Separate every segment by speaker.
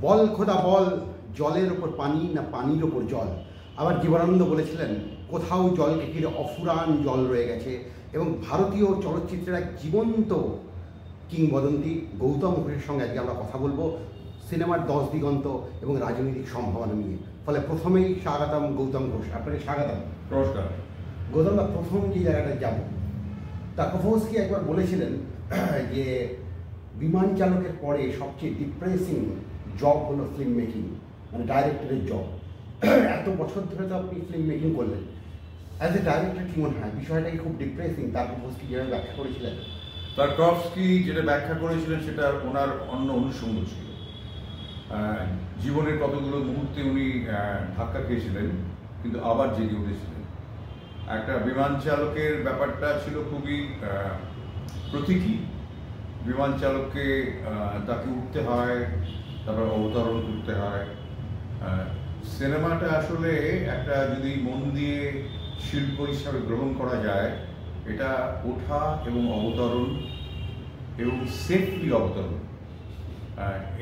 Speaker 1: বল খোদা বল, জলের ওপর পানি না পানির ওপর জল। আবার জীবনানন্দ বলেছিলেন, কোথাও জলকে ঘিরে অফুরান জল রয়ে গেছে। এবং ভারতীয় চলচ্চিত্রের এক জীবন্ত কিংবদন্তি গৌতম ঘোষের সঙ্গে আজকে আমরা কথা বলবো সিনেমার 10 দিগন্ত এবং রাজনৈতিক সম্ভাবনা নিয়ে। ফলে প্রথমেই স্বাগতম গৌতম ঘোষ, আপনাকে স্বাগতম।
Speaker 2: নমস্কার।
Speaker 1: গৌতমদা, প্রথম যে জায়গাটা যাব, তারকোভস্কি একবার বলেছিলেন যে বিমান চালকের পরে সবচেয়ে ডিপ্রেসিং জব হলো ফিল্ম মেকিং, মানে ডাইরেক্টরের জব। এত বছর ধরে তো আপনি ফিল্ম মেকিং করলেন, অ্যাজ এ ডাইরেক্টর কি মনে হয় বিষয়টাকে খুব ডিপ্রেসিং? তারকোভস্কি যেভাবে ব্যাখ্যা করেছিলেন,
Speaker 2: তারকোভস্কি যেটা ব্যাখ্যা করেছিলেন সেটা ওনার অন্য অনুষঙ্গ ছিল। জীবনের কতগুলো মুহূর্তে উনি ধাক্কা খেয়েছিলেন, কিন্তু আবার জেগে উঠেছিলেন। একটা বিমান চালকের ব্যাপারটা ছিল খুবই প্রতীকী। বিমান চালককে তাকে উঠতে হয়, তারপর অবতরণ করতে হয়। সিনেমাটা আসলে একটা যদি মন দিয়ে শিল্প হিসাবে গ্রহণ করা যায়, এটা ওঠা এবং অবতরণ এবং সেফলি অবতরণ,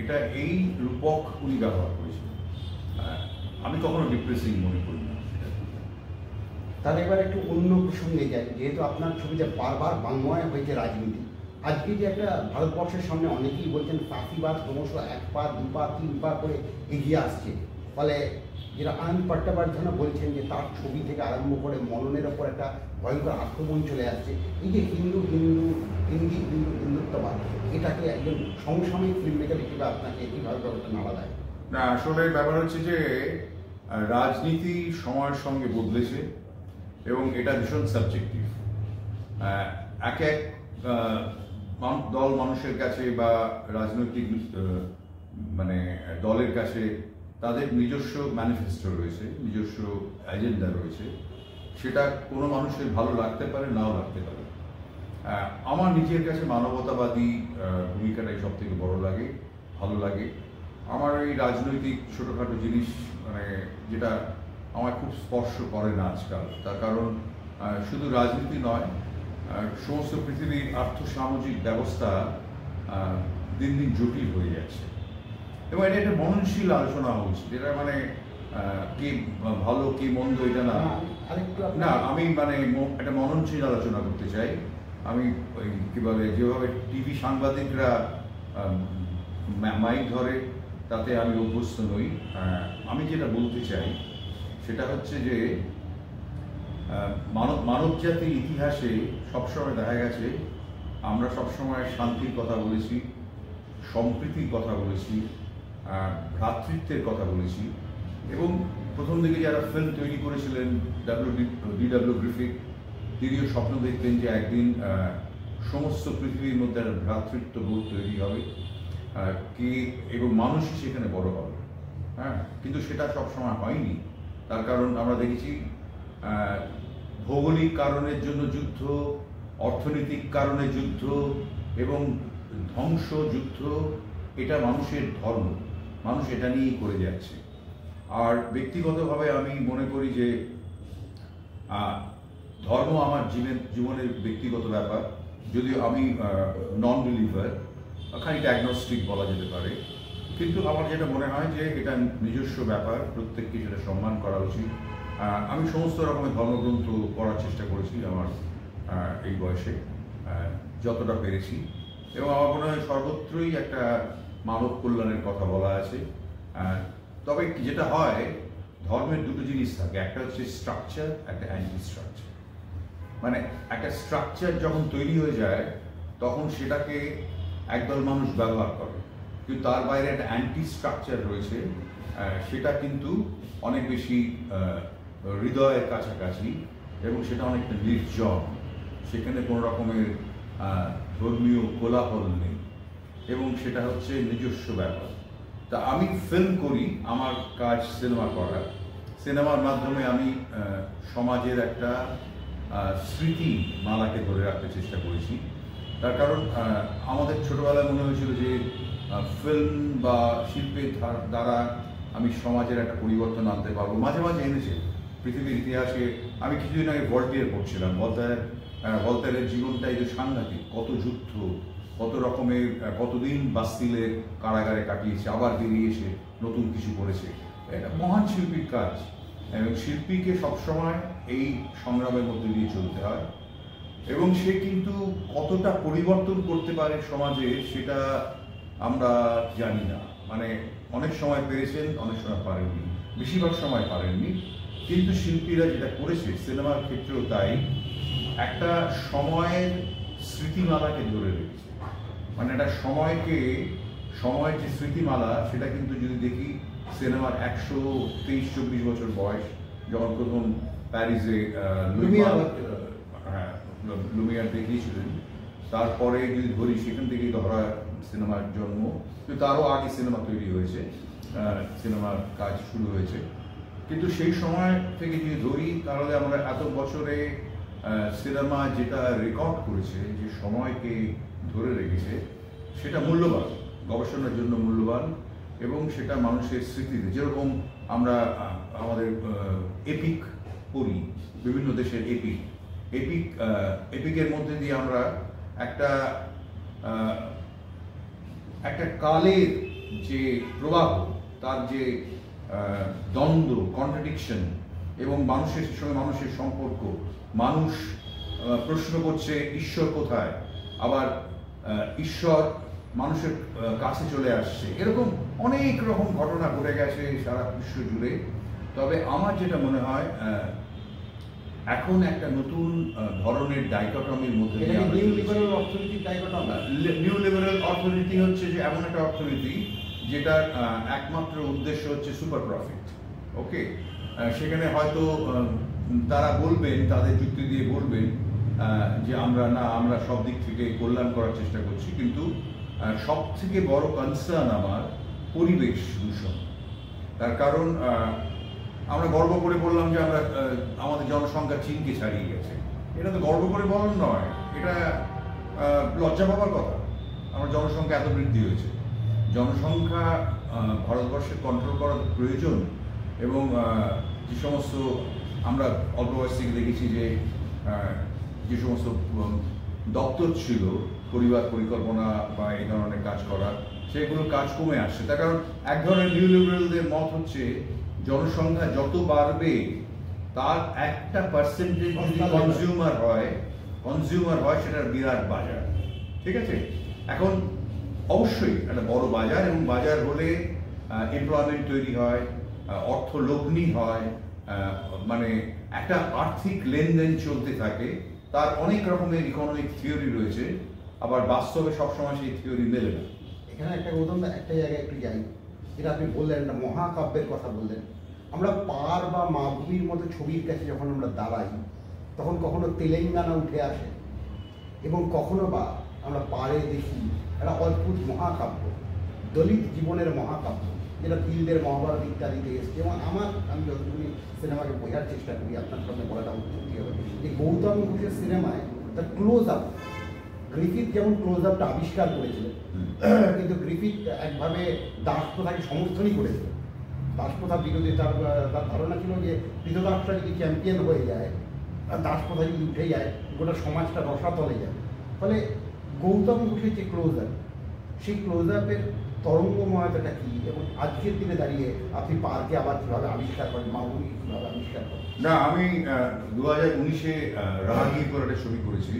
Speaker 2: এটা এই রূপক উনি ব্যবহার করেছিলেন। আমি কখনো ডিপ্রেসিং মনে করি না।
Speaker 1: তাহলে এবার একটু অন্য প্রসঙ্গে যাই। যেহেতু আপনার ছবিতে বারবার বাংময় হয়েছে রাজনীতি, আজকে যে একটা ভারতবর্ষের সামনে অনেকেই বলছেন ফাঁসিবাদ ক্রমশ 1 পা 2 পা 3 পা করে এগিয়ে আসছে। ফলে যেটা আনন্দ পট্টনায়ক বলছেন যে তার ছবি থেকে আরম্ভ করে মননের ওপর একটা ভয়ঙ্কর আক্রমণ চলে আসছে। এই যে হিন্দুত্ববাদ, এটাকে একজন সমসাময়িক ফিল্ম মেকার হিসেবে আপনাকে কীভাবে ব্যাপারটা নাড়া দেয়?
Speaker 2: না, আসলে ব্যাপার হচ্ছে যে রাজনীতি সময়ের সঙ্গে বদলেছে এবং এটা ভীষণ সাবজেক্টিভ। এক এক দল মানুষের কাছে বা রাজনৈতিক মানে দলের কাছে তাদের নিজস্ব ম্যানিফেস্টো রয়েছে, নিজস্ব এজেন্ডা রয়েছে। সেটা কোনো মানুষের ভালো লাগতে পারে, নাও লাগতে পারে। আমার নিজের কাছে মানবতাবাদী ভূমিকাটাই সব থেকে বড় লাগে, ভালো লাগে। আমার এই রাজনৈতিক ছোটোখাটো জিনিস মানে যেটা আমার খুব স্পর্শ করে না আজকাল। তার কারণ শুধু রাজনীতি নয়, সমস্ত পৃথিবীর আর্থসামাজিক ব্যবস্থা দিন দিন জটিল হয়ে যাচ্ছে এবং এটা একটা মননশীল আলোচনা হওয়া উচিত। এটা মানে কে ভালো কে মন্দ এটা না, না আমি মানে একটা মননশীল আলোচনা করতে চাই। আমি ওই কী বলে যেভাবে টিভি সাংবাদিকরা মাইক ধরে তাতে আমি অভ্যস্ত নই। আমি যেটা বলতে চাই সেটা হচ্ছে যে মানব জাতির ইতিহাসে সবসময় দেখা গেছে আমরা সবসময় শান্তির কথা বলেছি, সম্প্রীতির কথা বলেছি, ভ্রাতৃত্বের কথা বলেছি। এবং প্রথম দিকে যারা ফিল্ম তৈরি করেছিলেন ডি.ডব্লিউ. গ্রিফিথ, তিনিও স্বপ্ন দেখতেন যে একদিন সমস্ত পৃথিবীর মধ্যে একটা ভ্রাতৃত্ববোধ তৈরি হবে এবং মানুষই সেখানে বড় হবে। কিন্তু সেটা সবসময় হয়নি। তার কারণ আমরা দেখেছি ভৌগোলিক কারণের জন্য যুদ্ধ, অর্থনৈতিক কারণে যুদ্ধ এবং ধ্বংস যুদ্ধ, এটা মানুষের ধর্ম, মানুষ এটা নিয়েই করে যাচ্ছে। আর ব্যক্তিগতভাবে আমি মনে করি যে ধর্ম আমার জীবনের ব্যক্তিগত ব্যাপার। যদিও আমি নন বিলিভার, খানিকটা অ্যাগনস্টিক বলা যেতে পারে, কিন্তু আমার যেটা মনে হয় যে এটা নিজস্ব ব্যাপার, প্রত্যেককে সেটা সম্মান করা উচিত। আমি সমস্ত রকমের ধর্মগ্রন্থ পড়ার চেষ্টা করেছি আমার এই বয়সে যতটা পেরেছি, এবং আমার মনে হয় সর্বত্রই একটা মানব কল্যাণের কথা বলা আছে। তবে যেটা হয়, ধর্মের দুটো জিনিস থাকে, একটা হচ্ছে স্ট্রাকচার, একটা অ্যান্টি স্ট্রাকচার। মানে একটা স্ট্রাকচার যখন তৈরি হয়ে যায় তখন সেটাকে একদল মানুষ ব্যবহার করে, কিন্তু তার বাইরে একটা অ্যান্টি স্ট্রাকচার রয়েছে, সেটা কিন্তু অনেক বেশি হৃদয়ের কাছাকাছি এবং সেটা অনেকটা নির্জন। সেখানে কোনো রকমের ধর্মীয় কোলাহল নেই এবং সেটা হচ্ছে নিজস্ব ব্যাপার। তা আমি ফিল্ম করি, আমার কাজ সিনেমা করা। সিনেমার মাধ্যমে আমি সমাজের একটা স্মৃতি মালাকে ধরে রাখতে চেষ্টা করেছি। তার কারণ আমাদের ছোটোবেলায় মনে হয়েছিল যে ফিল্ম বা শিল্পের দ্বারা আমি সমাজের একটা পরিবর্তন আনতে পারবো। মাঝে মাঝে এনেছে পৃথিবীর ইতিহাসে। আমি কিছুদিন আগে ভলটেয়ার পড়ছিলাম। ভলতেয়ারের জীবনটাই যে সাংঘাতিক, কত যুদ্ধ, কত রকমের কতদিন বাস্তিলের কারাগারে কাটিয়েছে, আবার বেরিয়ে এসে নতুন কিছু করেছে। এটা মহান শিল্পীর কাজ, এবং শিল্পীকে সবসময় এই সংগ্রামের মধ্যে দিয়ে চলতে হয়। এবং সে কিন্তু কতটা পরিবর্তন করতে পারে সমাজে সেটা আমরা জানি না। মানে অনেক সময় পেরেছেন, অনেক সময় পারেননি, বেশিরভাগ সময় পারেননি। কিন্তু শিল্পীরা যেটা করেছে সিনেমার ক্ষেত্রেও তাই, একটা সময়ের স্মৃতিমালাকে ধরে রেখেছে। মানে একটা সময়ের যে স্মৃতিমালা, সেটা কিন্তু যদি দেখি সিনেমার 123-24 বছর বয়স, যখন প্রথম প্যারিসে লুমিয়ার দেখিয়েছিলেন, তারপরে যদি ধরি সেখান থেকেই ধরা সিনেমার জন্ম, কিন্তু তারও আগে সিনেমা তৈরি হয়েছে, সিনেমার কাজ শুরু হয়েছে। কিন্তু সেই সময় থেকে যদি ধরি তাহলে আমরা এত বছরে সিনেমা যেটা রেকর্ড করেছে, যে সময়কে ধরে রেখেছে, সেটা মূল্যবান, গবেষণার জন্য মূল্যবান, এবং সেটা মানুষের স্মৃতিতে, যেরকম আমরা আমাদের এপিক পড়ি, বিভিন্ন দেশের এপিকের মধ্যে দিয়ে আমরা একটা কালের যে প্রবাহ, তার যে দ্বন্দ্ব, কন্ট্রাডিকশন, এবং মানুষের সঙ্গে মানুষের সম্পর্ক, মানুষ প্রশ্ন করছে ঈশ্বর কোথায়, আবার ঈশ্বর মানুষের কাছে চলে আসছে, এরকম অনেক রকম ঘটনা ঘটে গেছে সারা বিশ্ব জুড়ে। তবে আমার যেটা মনে হয়, এখন একটা নতুন ধরনের ডাইকটমির মধ্যে
Speaker 1: নিউ লিবারেল অর্থনীতির ডাইকটমি।
Speaker 2: নিউ লিবারেল অর্থনীতি হচ্ছে যে এমন একটা অর্থনীতি যেটার একমাত্র উদ্দেশ্য হচ্ছে সুপার প্রফিট। ওকে, সেখানে হয়তো তারা বলবেন, তাদের যুক্তি দিয়ে বলবেন যে আমরা সব দিক থেকে কল্যাণ করার চেষ্টা করছি, কিন্তু সব থেকে বড় কনসার্ন আমার পরিবেশ দূষণ। তার কারণ আমরা গর্ব করে বললাম যে আমাদের জনসংখ্যা চীনকে ছাড়িয়ে গেছে। এটা তো গর্ব করে বলার নয়, এটা লজ্জা পাওয়ার কথা। আমার জনসংখ্যা এত বৃদ্ধি হয়েছে, জনসংখ্যা ভারতবর্ষে কন্ট্রোল করা প্রয়োজন। এবং যে সমস্ত আমরা অল্প বয়স থেকে দেখেছি যে সমস্ত দপ্তর ছিল পরিবার পরিকল্পনা বা এই ধরনের কাজ করা, সেগুলো কাজ কমে আসছে। তার কারণ এক ধরনের নিউ লিবারেলদের মত হচ্ছে জনসংখ্যা যত বাড়বে তার একটা পার্সেন্টেজ যদি কনজিউমার হয় সেটার বিরাট বাজার। ঠিক আছে, এখন অবশ্যই একটা বড় বাজার, এবং বাজার হলে এমপ্লয়মেন্ট তৈরি হয়, অর্থ লগ্নি হয়, মানে একটা আর্থিক লেনদেন চলতে থাকে। তার অনেক রকমের ইকোনমিক থিওরি রয়েছে, আবার বাস্তবে সবসময় সেই থিওরি মেলে না।
Speaker 1: এখানে একটা উদাহরণ, একটা জায়গায় একটু যাই, যেটা আপনি বললেন, একটা মহাকাব্যের কথা বললেন। আমরা পার বা মাভূমির মতো ছবির কাছে যখন আমরা দাঁড়াই, তখন কখনো তেলেঙ্গানা উঠে আসে, এবং কখনো বা আমরা পাড়ে দেখি একটা অদ্ভুত মহাকাব্য, দলিত জীবনের মহাকাব্য, যেটা তিলদের মহাভারত ইত্যাদিতে এসছে। এবং আমি যতটুকু সিনেমাকে বোঝার চেষ্টা করি, আপনার সামনে বলাটা উত্তরটি হবে যে গৌতম ঘোষের সিনেমায় তার ক্লোজ আপ, গ্রিফিথ যেমন ক্লোজ আপটা আবিষ্কার করেছিলেন, কিন্তু গ্রিফিথ একভাবে দাসপ্রথাকে সমর্থনই করেছিলেন। দাসপ্রথার বিরোধী তার ধারণা ছিল যে কৃতদাসরা যদি চ্যাম্পিয়ন হয়ে যায়, আর দাসপ্রথা যদি উঠে যায়, গোটা সমাজটা রসাতলে যাবে। ফলে গৌতম ঘোষের যে ক্লোজ আপ, সেই ক্লোজ আপের তরঙ্গময়তাটা কী, এবং আজকের দিনে দাঁড়িয়ে আপনি পার্কে আবার কীভাবে আবিষ্কার করেন, মামুনি কীভাবে আবিষ্কার করেন?
Speaker 2: না, আমি 2019-এ রাহাগীর করে একটা ছবি করেছি।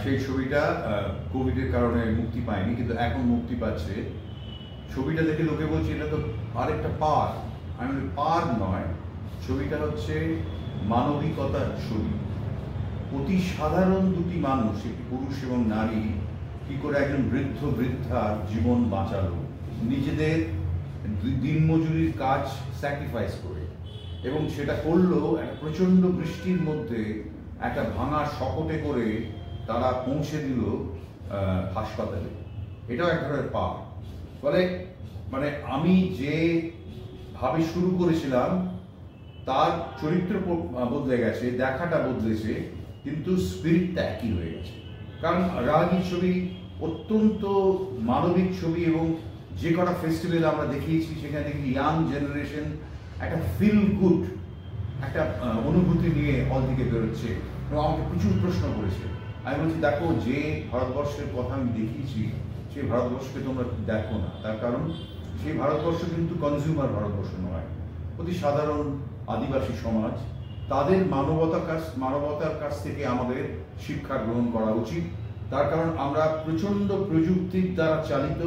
Speaker 2: সেই ছবিটা কোভিডের কারণে মুক্তি পায়নি, কিন্তু এখন মুক্তি পাচ্ছে। ছবিটা দেখে লোকে বলছে এটা তো আরেকটা পার। আমি বলি পার নয়, ছবিটা হচ্ছে মানবিকতার ছবি। অতি সাধারণ দুটি মানুষ, একটি পুরুষ এবং নারী, কি করে একজন বৃদ্ধার জীবন বাঁচালো নিজেদের দিনমজুরির কাজ স্যাক্রিফাইস করে, এবং সেটা করলো একটা প্রচণ্ড বৃষ্টির মধ্যে, একটা ভাঙা শকটে করে তারা পৌঁছে দিল হাসপাতালে। এটাও এক ধরনের পাপ। ফলে মানে আমি যে ভাবে শুরু করেছিলাম তার চরিত্র বদলে গেছে, দেখাটা বদলেছে, কিন্তু স্পিরিটটা একই হয়ে গেছে। কারণ রাগী ছবি অত্যন্ত মানবিক ছবি, এবং যে কটা ফেস্টিভ্যাল আমরা দেখিয়েছি সেখানে দেখি ইয়াং জেনারেশন একটা ফিল গুড একটা অনুভূতি নিয়ে হল থেকে বেরোচ্ছে, এবং আমাকে প্রচুর প্রশ্ন করেছে। আমি বলছি দেখো, যে ভারতবর্ষের কথা আমি দেখিয়েছি সেই ভারতবর্ষকে তোমরা দেখো না। তার কারণ সেই ভারতবর্ষ কিন্তু কনজিউমার ভারতবর্ষ নয়, অতি সাধারণ আদিবাসী সমাজ। তাদের মানবতার কাছ থেকে আমাদের শিক্ষা গ্রহণ করা উচিত। তার কারণ আমরা প্রচণ্ড প্রযুক্তির দ্বারা চালিত,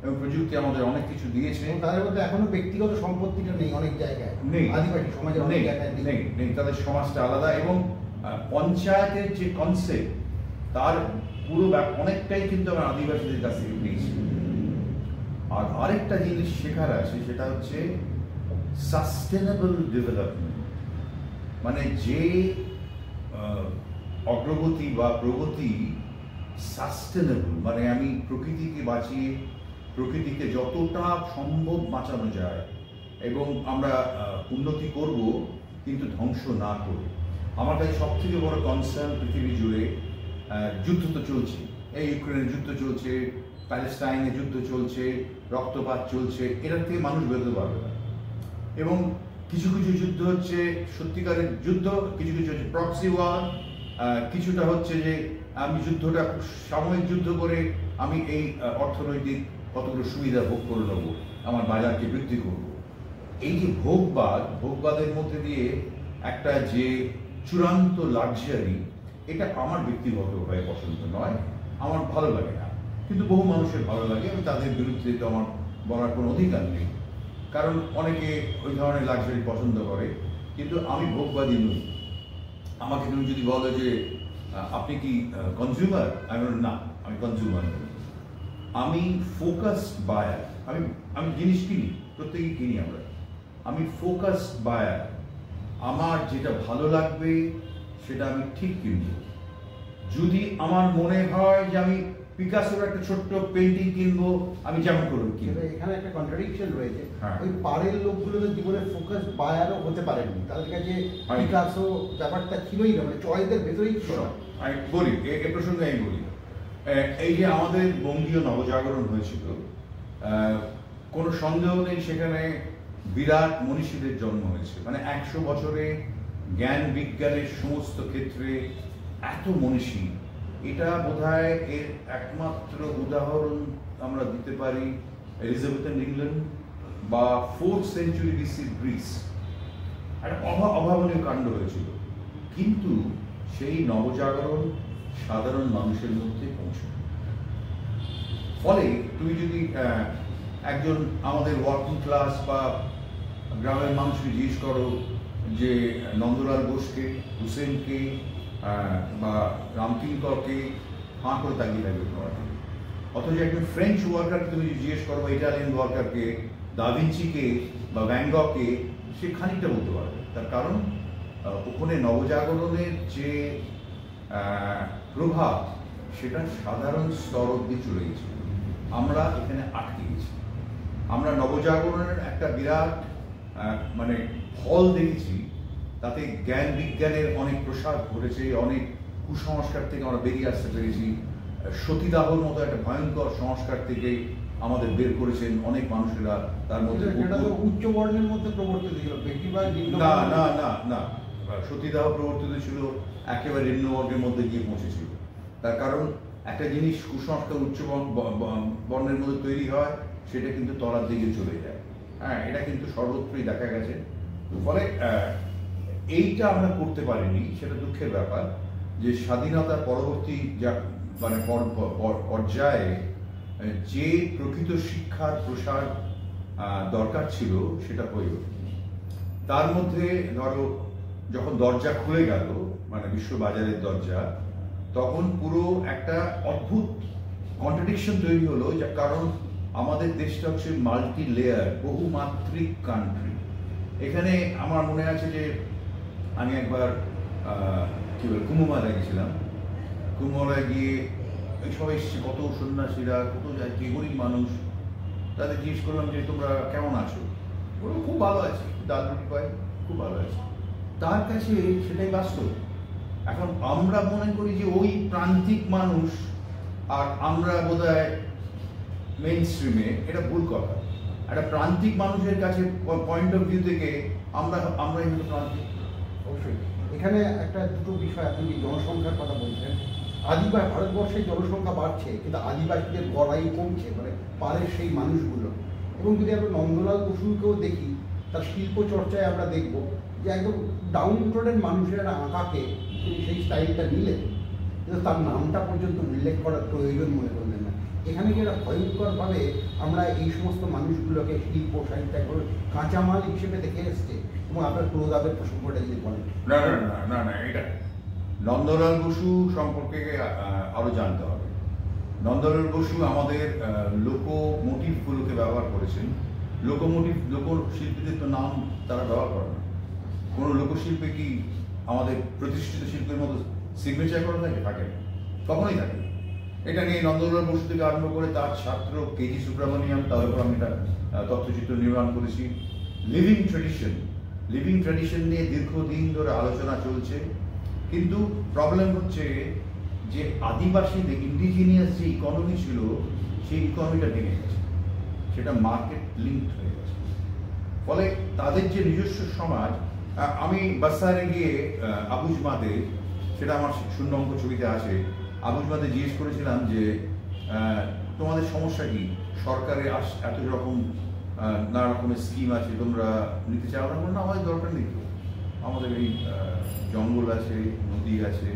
Speaker 2: এবং প্রযুক্তি আমাদের অনেক কিছু দিয়েছে।
Speaker 1: তাদের মধ্যে এখনো ব্যক্তিগত সম্পত্তিটা নেই, অনেক জায়গায়
Speaker 2: নেই,
Speaker 1: আদিবাসী সমাজে অনেক জায়গায়
Speaker 2: নেই। তাদের সমাজটা আলাদা, এবং পঞ্চায়েতের যে কনসেপ্ট তার পুরো অনেকটাই কিন্তু আমরা আদিবাসীদের কাছ থেকে পেয়েছি। আর আরেকটা জিনিস শেখার আছে, সেটা হচ্ছে সাস্টেনেবল ডেভেলপমেন্ট। মানে যে অগ্রগতি বা প্রগতি সাস্টেনেবল, মানে আমি প্রকৃতিকে বাঁচিয়ে, প্রকৃতিকে যতটা সম্ভব বাঁচানো যায় এবং আমরা উন্নতি করব, কিন্তু ধ্বংস না করে। আমার কাছে সব থেকে বড় কনসার্ন পৃথিবী জুড়ে যুদ্ধ তো চলছে, এই ইউক্রেনের যুদ্ধ চলছে, প্যালেস্টাইনে যুদ্ধ চলছে, রক্তপাত চলছে, এটার থেকে মানুষ বেরোতে পারবে না। এবং কিছু কিছু যুদ্ধ হচ্ছে সত্যিকারের যুদ্ধ, কিছু কিছু হচ্ছে প্রক্সি ওয়ার, কিছুটা হচ্ছে যে আমি যুদ্ধটা সাময়িক যুদ্ধ করে আমি এই অর্থনৈতিক কতগুলো সুবিধা ভোগ করে নেবো, আমার বাজারকে বৃদ্ধি করব। এই যে ভোগবাদের মধ্যে দিয়ে একটা যে চূড়ান্ত লাক্সারি, এটা আমার ব্যক্তিগতভাবে পছন্দ নয়, আমার ভালো লাগে না। কিন্তু বহু মানুষের ভালো লাগে, এবং তাদের বিরুদ্ধে তো আমার বলার কোনো অধিকার নেই, কারণ অনেকে ওই ধরনের লাক্সারি পছন্দ করে। কিন্তু আমি ভোগবাদী নই। আমাকে তুমি যদি বলো যে আপনি কি কনজিউমার, আমি বলি না, আমি কনজিউমার নই, আমি ফোকাসড বায়ার। আমি জিনিস কিনি, প্রত্যেকেই কিনি আমরা, আমি ফোকাসড বায়ার। আমার যেটা ভালো লাগবে সেটা আমি ঠিক কিনব। যদি আমার মনে হয় যে আমি পিকাসোর একটা ছোট্ট পেন্টিং কিনবো, আমি যেমন করব কিনবো।
Speaker 1: এখানে একটা কন্ট্রাডিকশন রয়েছে।
Speaker 2: হ্যাঁ।
Speaker 1: ওই পাড়ের লোকগুলো তো জীবনে ফোকাস বায়ারও হতে পারেনি, তাদের কাছে পিকাসো ব্যাপারটা ছিলই না, মানে চয়েসের ভেতরেই ছিল।
Speaker 2: আমি বলি, এ প্রসঙ্গে আমি বলি, এই যে আমাদের বঙ্গীয় নবজাগরণ হয়েছিল, কোনো সন্দেহ নেই সেখানে বিরাট মনীষীদের জন্ম হয়েছে। মানে 100 বছরে জ্ঞান বিজ্ঞানের সমস্ত ক্ষেত্রে এত মনীষী, এটা বোধহয় এর একমাত্র উদাহরণ আমরা দিতে পারি এলিজাবেথান ইংল্যান্ড বা 4th সেঞ্চুরি BC গ্রিস। একটা অভাবনীয় কাণ্ড হয়েছিল, কিন্তু সেই নবজাগরণ সাধারণ মানুষের মধ্যে পৌঁছায়। ফলে তুমি যদি একজন আমাদের ওয়ার্কিং ক্লাস বা গ্রামের মানুষকে জিজ্ঞেস করো যে নন্দলাল বোসকে, হুসেনকে বা রামকিঙ্করকে, হাঁ করে তাকিয়ে থাকবে তোমার। অথচ একজন ফ্রেঞ্চ ওয়ার্কারকে তুমি জিজ্ঞেস করো, ইটালিয়ান ওয়ার্কারকে, দাভিঞ্চিকে বা ভ্যান গকে, সে খানিকটা বলতে পারবে। তার কারণ ওখানে নবজাগরণের যে প্রভাব, সেটা সাধারণ স্তর অব্দি চলে গেছে। আমরা এখানে আটকে গেছি। আমরা নবজাগরণের একটা বিরাট মানে ফল দেখেছি, তাতে জ্ঞান বিজ্ঞানের অনেক প্রসার ঘটেছে, অনেক কুসংস্কার থেকে আমরা বেরিয়ে আসতে পেরেছি। সতীদাহর মতো একটা ভয়ঙ্কর সংস্কার থেকে আমাদের বের করেছেন অনেক মানুষেরা। তার মধ্যে
Speaker 1: উচ্চ বর্ণের মধ্যে প্রবর্তিত ছিল,
Speaker 2: না না না না, সতীদাহ প্রবর্তিত ছিল একেবারে নিম্নবর্গের মধ্যে গিয়ে পৌঁছেছিল। তার কারণ একটা জিনিস কুসংস্কার উচ্চ বর্ণের মধ্যে তৈরি হয়, সেটা কিন্তু তলার দিকে চলে যায়। হ্যাঁ, এটা কিন্তু সর্বত্রই দেখা গেছে। ফলে এইটা আমরা করতে পারিনি, সেটা দুঃখের ব্যাপার যে স্বাধীনতার পরবর্তী যা মানে পর্যায়ে যে প্রকৃত শিক্ষার প্রসার দরকার ছিল সেটা হয়ে ওঠেনি। তার মধ্যে ধরো যখন দরজা খুলে গেল, মানে বিশ্ববাজারের দরজা, তখন পুরো একটা অদ্ভুত কন্ট্রাডিকশন তৈরি হলো। যার কারণ আমাদের দেশটা হচ্ছে মাল্টি লেয়ার, বহুমাত্রিক কান্ট্রি। এখানে আমার মনে আছে যে আমি একবার কি বলে কুম্ভমেলায় গেছিলাম। কুম্ভমেলায় গিয়ে সবাই এসছে, কত সন্ন্যাসীরা, কত যায়, কি গরিব মানুষ। তাদের জিজ্ঞেস করলাম যে তোমরা কেমন আছো? বললো খুব ভালো আছি, ডাল রুটি পাই, খুব ভালো আছি। তার কাছে সেটাই বাস্তব। এখন আমরা মনে করি যে ওই প্রান্তিক মানুষ আর আমরা বোধহয় মেইন স্ট্রিমে, এটা ভুল কথা। একটা প্রান্তিক মানুষের কাছে পয়েন্ট অফ ভিউ থেকে আমরাই কিন্তু প্রান্তিক।
Speaker 1: অবশ্যই এখানে একটা দুটো বিষয়, আপনি জনসংখ্যার কথা বলছেন, ভারতবর্ষের জনসংখ্যা বাড়ছে কিন্তু আদিবাসীদের গড়াই কমছে, মানে পাড়ের সেই মানুষগুলো। এবং যদি আমরা নন্দলাল বসুকেও দেখি, তার শিল্প চর্চায় আমরা দেখব যে একদম ডাউন টোনের মানুষের আঁকাকে তিনি সেই স্টাইলটা নিলেন, কিন্তু তার নামটা পর্যন্ত উল্লেখ করার প্রয়োজন মনে করলেন না। এখানে কি একটা ভয়ঙ্করভাবে আমরা এই সমস্ত মানুষগুলোকে শিল্প সাহিত্য কাঁচামাল হিসেবে দেখে এসছে। এবং আপনার প্রদাবের প্রসঙ্গটা যদি বলেন।
Speaker 2: না না না না না এটা নন্দলাল বসু সম্পর্কে আরো জানতে হবে। নন্দলাল বসু আমাদের লোকোমোটিভগুলোকে ব্যবহার করেছেন। লোকশিল্পীদের তো নাম তারা ব্যবহার করে না। কোনো লোকশিল্পে কি আমাদের প্রতিষ্ঠিত শিল্পের মতো সিগনেচার করা থাকে? কখনোই থাকে। এটা নিয়ে নন্দলাল বসু থেকে আরম্ভ করে তার ছাত্র কেজি সুব্রমণিয়াম, তার উপর আমি একটা তথ্যচিত্র নির্মাণ করেছি। লিভিং ট্র্যাডিশন নিয়ে দীর্ঘদিন ধরে আলোচনা চলছে, কিন্তু প্রবলেম হচ্ছে যে আদিবাসীদের ইন্ডিজিনিয়াস যে ইকোনমি ছিল সেই ইকোনমিটা ভেঙে গেছে, সেটা মার্কেট লিঙ্কড হয়ে গেছে। ফলে তাদের যে নিজস্ব সমাজ, আমি বাসারে গিয়ে আবুজমাদে, সেটা আমার 0 অঙ্ক ছবিতে আছে, আবুজমাদে জিজ্ঞেস করেছিলাম যে তোমাদের সমস্যা কি, সরকারের এত রকম নানা রকমের স্কিম আছে, তোমরা নিতে চাও না? না, আমাদের দরকার নেই। আমাদের এই জঙ্গল আছে, নদী আছে,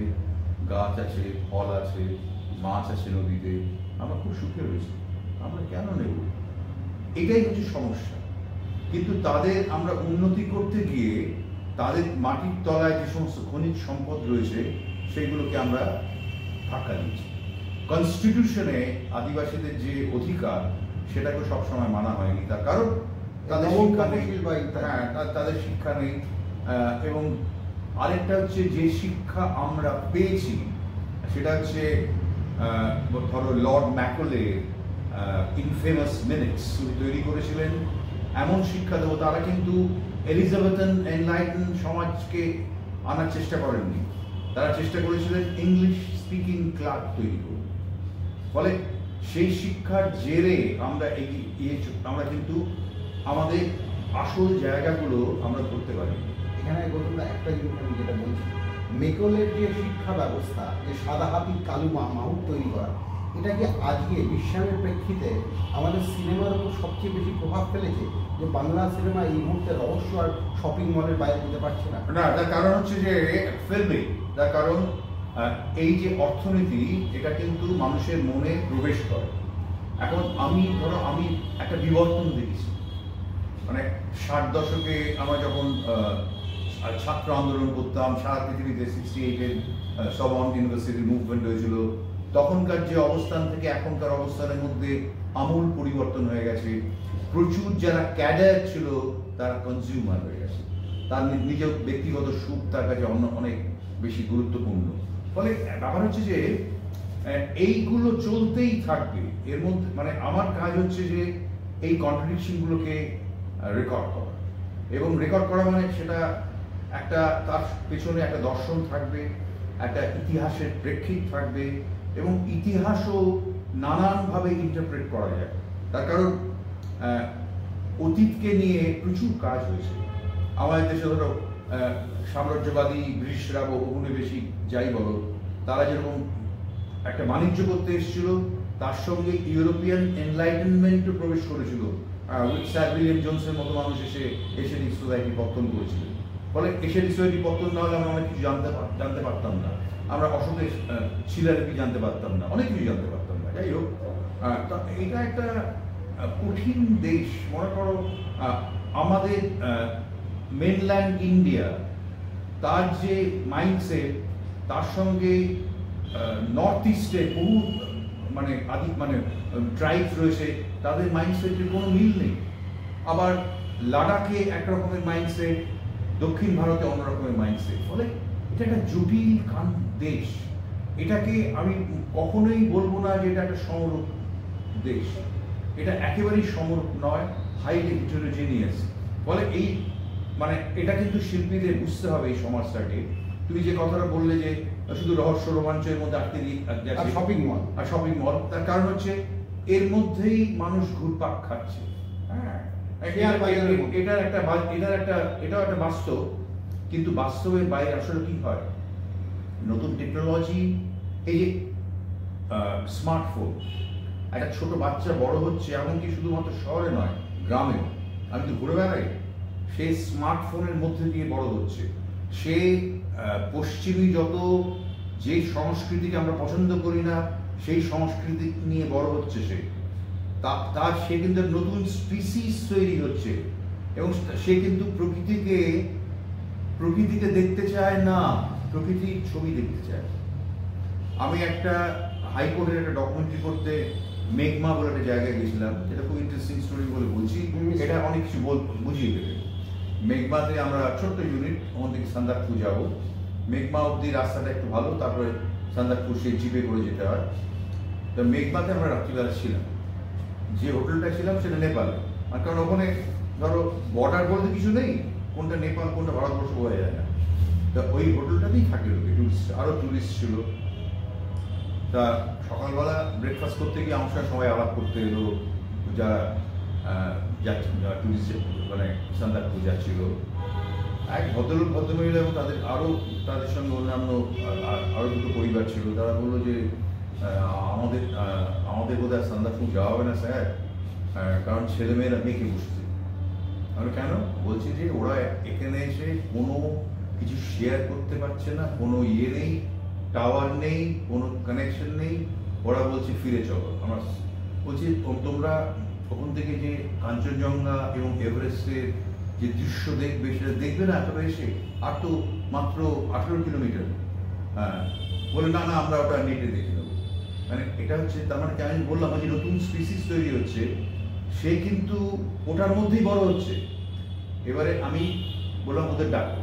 Speaker 2: গাছ আছে, ফল আছে, মাছ আছে নদীতে, আমরা খুব সুখে রয়েছি, আমরা কেন নেব? এটাই হচ্ছে সমস্যা। কিন্তু তাদের আমরা উন্নতি করতে গিয়ে তাদের মাটির তলায় যে সমস্ত খনিজ সম্পদ রয়েছে সেইগুলোকে আমরা ধাক্কা দিচ্ছি। কনস্টিটিউশনে আদিবাসীদের যে অধিকার সেটাকে সবসময় মানা হয়নি, তার কারণ তাদের শিক্ষা নেই। হ্যাঁ, তাদের শিক্ষা নেই। এবং আরেকটা হচ্ছে যে শিক্ষা আমরা পেয়েছি সেটা হচ্ছে ধরো লর্ড ম্যাকলে ইনফেমাস মিনিটস তৈরি করেছিলেন। এমন শিক্ষা দেবো, তারা কিন্তু এলিজাবেথন এনলাইটেন সমাজকে আনার চেষ্টা করেননি। তারা চেষ্টা করেছিলেন ইংলিশ স্পিকিং ক্লাব তৈরি করতে। ফলে সেই শিক্ষার জেরে আমরা আমরা কিন্তু আমাদের আসল জায়গাগুলো আমরা ধরতে পারি।
Speaker 1: এখানে বলুন না, একটা জিনিস আমি যেটা বলছি, মেকলের যে শিক্ষা ব্যবস্থা, যে সাদা হাতি কালু মাহুত তৈরি করা, এটা কি আজকে বিশ্বায়নের প্রেক্ষিতে আমাদের সিনেমার উপর সবচেয়ে বেশি প্রভাব ফেলেছে? যে বাংলা সিনেমা এই মুহূর্তে রহস্য আর শপিং মলের বাইরে যেতে পারছে না।
Speaker 2: না, তার কারণ হচ্ছে যে ফিল্মে, তার কারণ এই যে অর্থনীতি, এটা কিন্তু মানুষের মনে প্রবেশ করে। এখন আমি একটা বিবর্তন দেখেছি, মানে 60 দশকে আমরা যখন ছাত্র আন্দোলন করতাম, সারা পৃথিবীতে 68-এর সবর্ন ইউনিভার্সিটি মুভমেন্ট হয়েছিল, তখনকার যে অবস্থান থেকে এখনকার অবস্থানের মধ্যে আমূল পরিবর্তন হয়ে গেছে। প্রচুর যারা ক্যাডার ছিল তারা কনজিউমার হয়ে গেছে, তার নিজের ব্যক্তিগত সুখ তার কাছে অনেক বেশি গুরুত্বপূর্ণ। ফলে ব্যাপার হচ্ছে যে এইগুলো চলতেই থাকবে। এর মধ্যে মানে আমার কাজ হচ্ছে যে এই কন্ট্রাডিকশনগুলোকে রেকর্ড করা, এবং রেকর্ড করা মানে সেটা একটা তার পেছনে একটা দর্শন থাকবে, একটা ইতিহাসের প্রেক্ষিত থাকবে, এবং ইতিহাসও নানানভাবে ইন্টারপ্রেট করা যায়। তার কারণ অতীতকে নিয়ে প্রচুর কাজ হয়েছে আমাদের দেশে। ধরো সাম্রাজ্যবাদী ব্রিটিশরা বা উপনিবেশিক যাই বলো, তারা যেরকম একটা বাণিজ্য করতে এসেছিল, তার সঙ্গে ইউরোপিয়ান এনলাইটেনমেন্টও প্রবেশ করেছিল। স্যার উইলিয়াম জোনসের মতো মানুষ এসে এশিয়াটিক সোসাইটি পত্তন করেছিল। ফলে এশিয়াটিক সোসাইটি পত্তন না হলে আমরা অনেক কিছু জানতে পারতাম না। আমরা অসতে শিলালিপি জানতে পারতাম না, অনেক কিছু জানতে পারতাম না। যাই হোক, এটা একটা কঠিন দেশ। মনে করো আমাদের মেনল্যান্ড ইন্ডিয়া, তার যে মাইন্ডসেট, তার সঙ্গে নর্থ ইস্টে বহু মানে ট্রাইবস রয়েছে, তাদের মাইন্ডসেটের কোনো মিল নেই। আবার লাদাখে একরকমের মাইন্ডসেট, দক্ষিণ ভারতে অন্য রকমের মাইন্ডসেট। ফলে এটা একটা জটিল দেশ। এটাকে আমি কখনোই বলবো না যে এটা একটা সমরূপ দেশ। এটা একেবারেই সমরূপ নয়, হাইলি হেটেরোজেনিয়াস। ফলে এই মানে এটা কিন্তু শিল্পীদের বুঝতে হবে এই সমাজটাকে। তুমি যে কথাটা বললে যে শুধু রহস্য রোমাঞ্চের মধ্যে আটকে শপিং মল, তার কারণ হচ্ছে এর মধ্যেই মানুষ ঘুরপাক খাচ্ছে। হ্যাঁ, এটাও একটা বাস্তব। কিন্তু বাস্তবের বাইরে আসলে কি হয়, নতুন টেকনোলজি এই যে স্মার্টফোন, একটা ছোট বাচ্চা বড় হচ্ছে, এমনকি শুধুমাত্র শহরে নয়, গ্রামেও। আমি তো ঘুরে বেড়াই, সে স্মার্টফোনের মধ্যে দিয়ে বড় হচ্ছে। সে পশ্চিমী যত যে সংস্কৃতিকে আমরা পছন্দ করি না, সেই সংস্কৃতি নিয়ে বড় হচ্ছে সে। তার সে কিন্তু নতুন স্পিসিস তৈরি হচ্ছে, এবং সে কিন্তু প্রকৃতিকে দেখতে চায় না, প্রকৃতির ছবি দেখতে চায়। আমি একটা হাইকোর্টের একটা ডকুমেন্টারি করতে মেঘমা বলে একটা জায়গায় গেছিলাম, যেটা খুব ইন্টারেস্টিং স্টোরি বলে বলছি, এটা অনেক কিছু বুঝিয়ে দেবে। মেঘমাতে আমরা ছোট্ট ইউনিট, ওখান থেকে সান্দাকফু যাবো। মেঘমা অব্দি রাস্তাটা একটু ভালো, তারপরে সান্দাকফু সেই জিপে করে যেতে হয়। তো মেঘমাতে আমরা রাত্রিবেলা ছিলাম, যে হোটেলটা ছিলাম সেটা নেপালে। আর কারণ ওখানে ধরো বর্ডার বলতে কিছু নেই, কোনটা নেপাল কোনটা ভারতবর্ষ বোঝা যায় না। তা ওই হোটেলটাতেই থাকে লোকে, টুরিস্ট, আরও টুরিস্ট ছিল। তা সকালবেলা ব্রেকফাস্ট করতে গিয়ে আমার সঙ্গে সবাই আলাপ করতে এলো, যারা টুরিস্ট মানে সান্দাকফু যাচ্ছিল। এক ভদ্রমহিলা এবং তাদের সঙ্গে অন্যান্য আরও দুটো পরিবার ছিল। তারা বললো যে আমাদের বোধহয় সান্দাকফু যাওয়া হবে না স্যার, কারণ ছেলেমেয়েরা মেয়েকে বসেছে। আমি কেন? বলছি যে ওরা এখানে এসে কোনো কিছু শেয়ার করতে পারছে না, কোনো ইয়ে নেই, টাওয়ার নেই, কোনো কানেকশন নেই। ওরা বলছে ফিরে চলো। আমরা বলছি তোমরা ওখান থেকে যে কাঞ্চনজঙ্ঘা এবং এভারেস্টের যে দৃশ্য দেখবে সেটা দেখবে না এতটা এসে? আর তো মাত্র 18 কিলোমিটার। হ্যাঁ, বলে না আমরা ওটা নেটে দেখে নেবো। মানে এটা হচ্ছে, তার মানে আমি বললাম যে নতুন স্পিসিস তৈরি হচ্ছে, সে কিন্তু ওটার মধ্যেই বড় হচ্ছে। এবারে আমি বললাম ওদের ডাকো।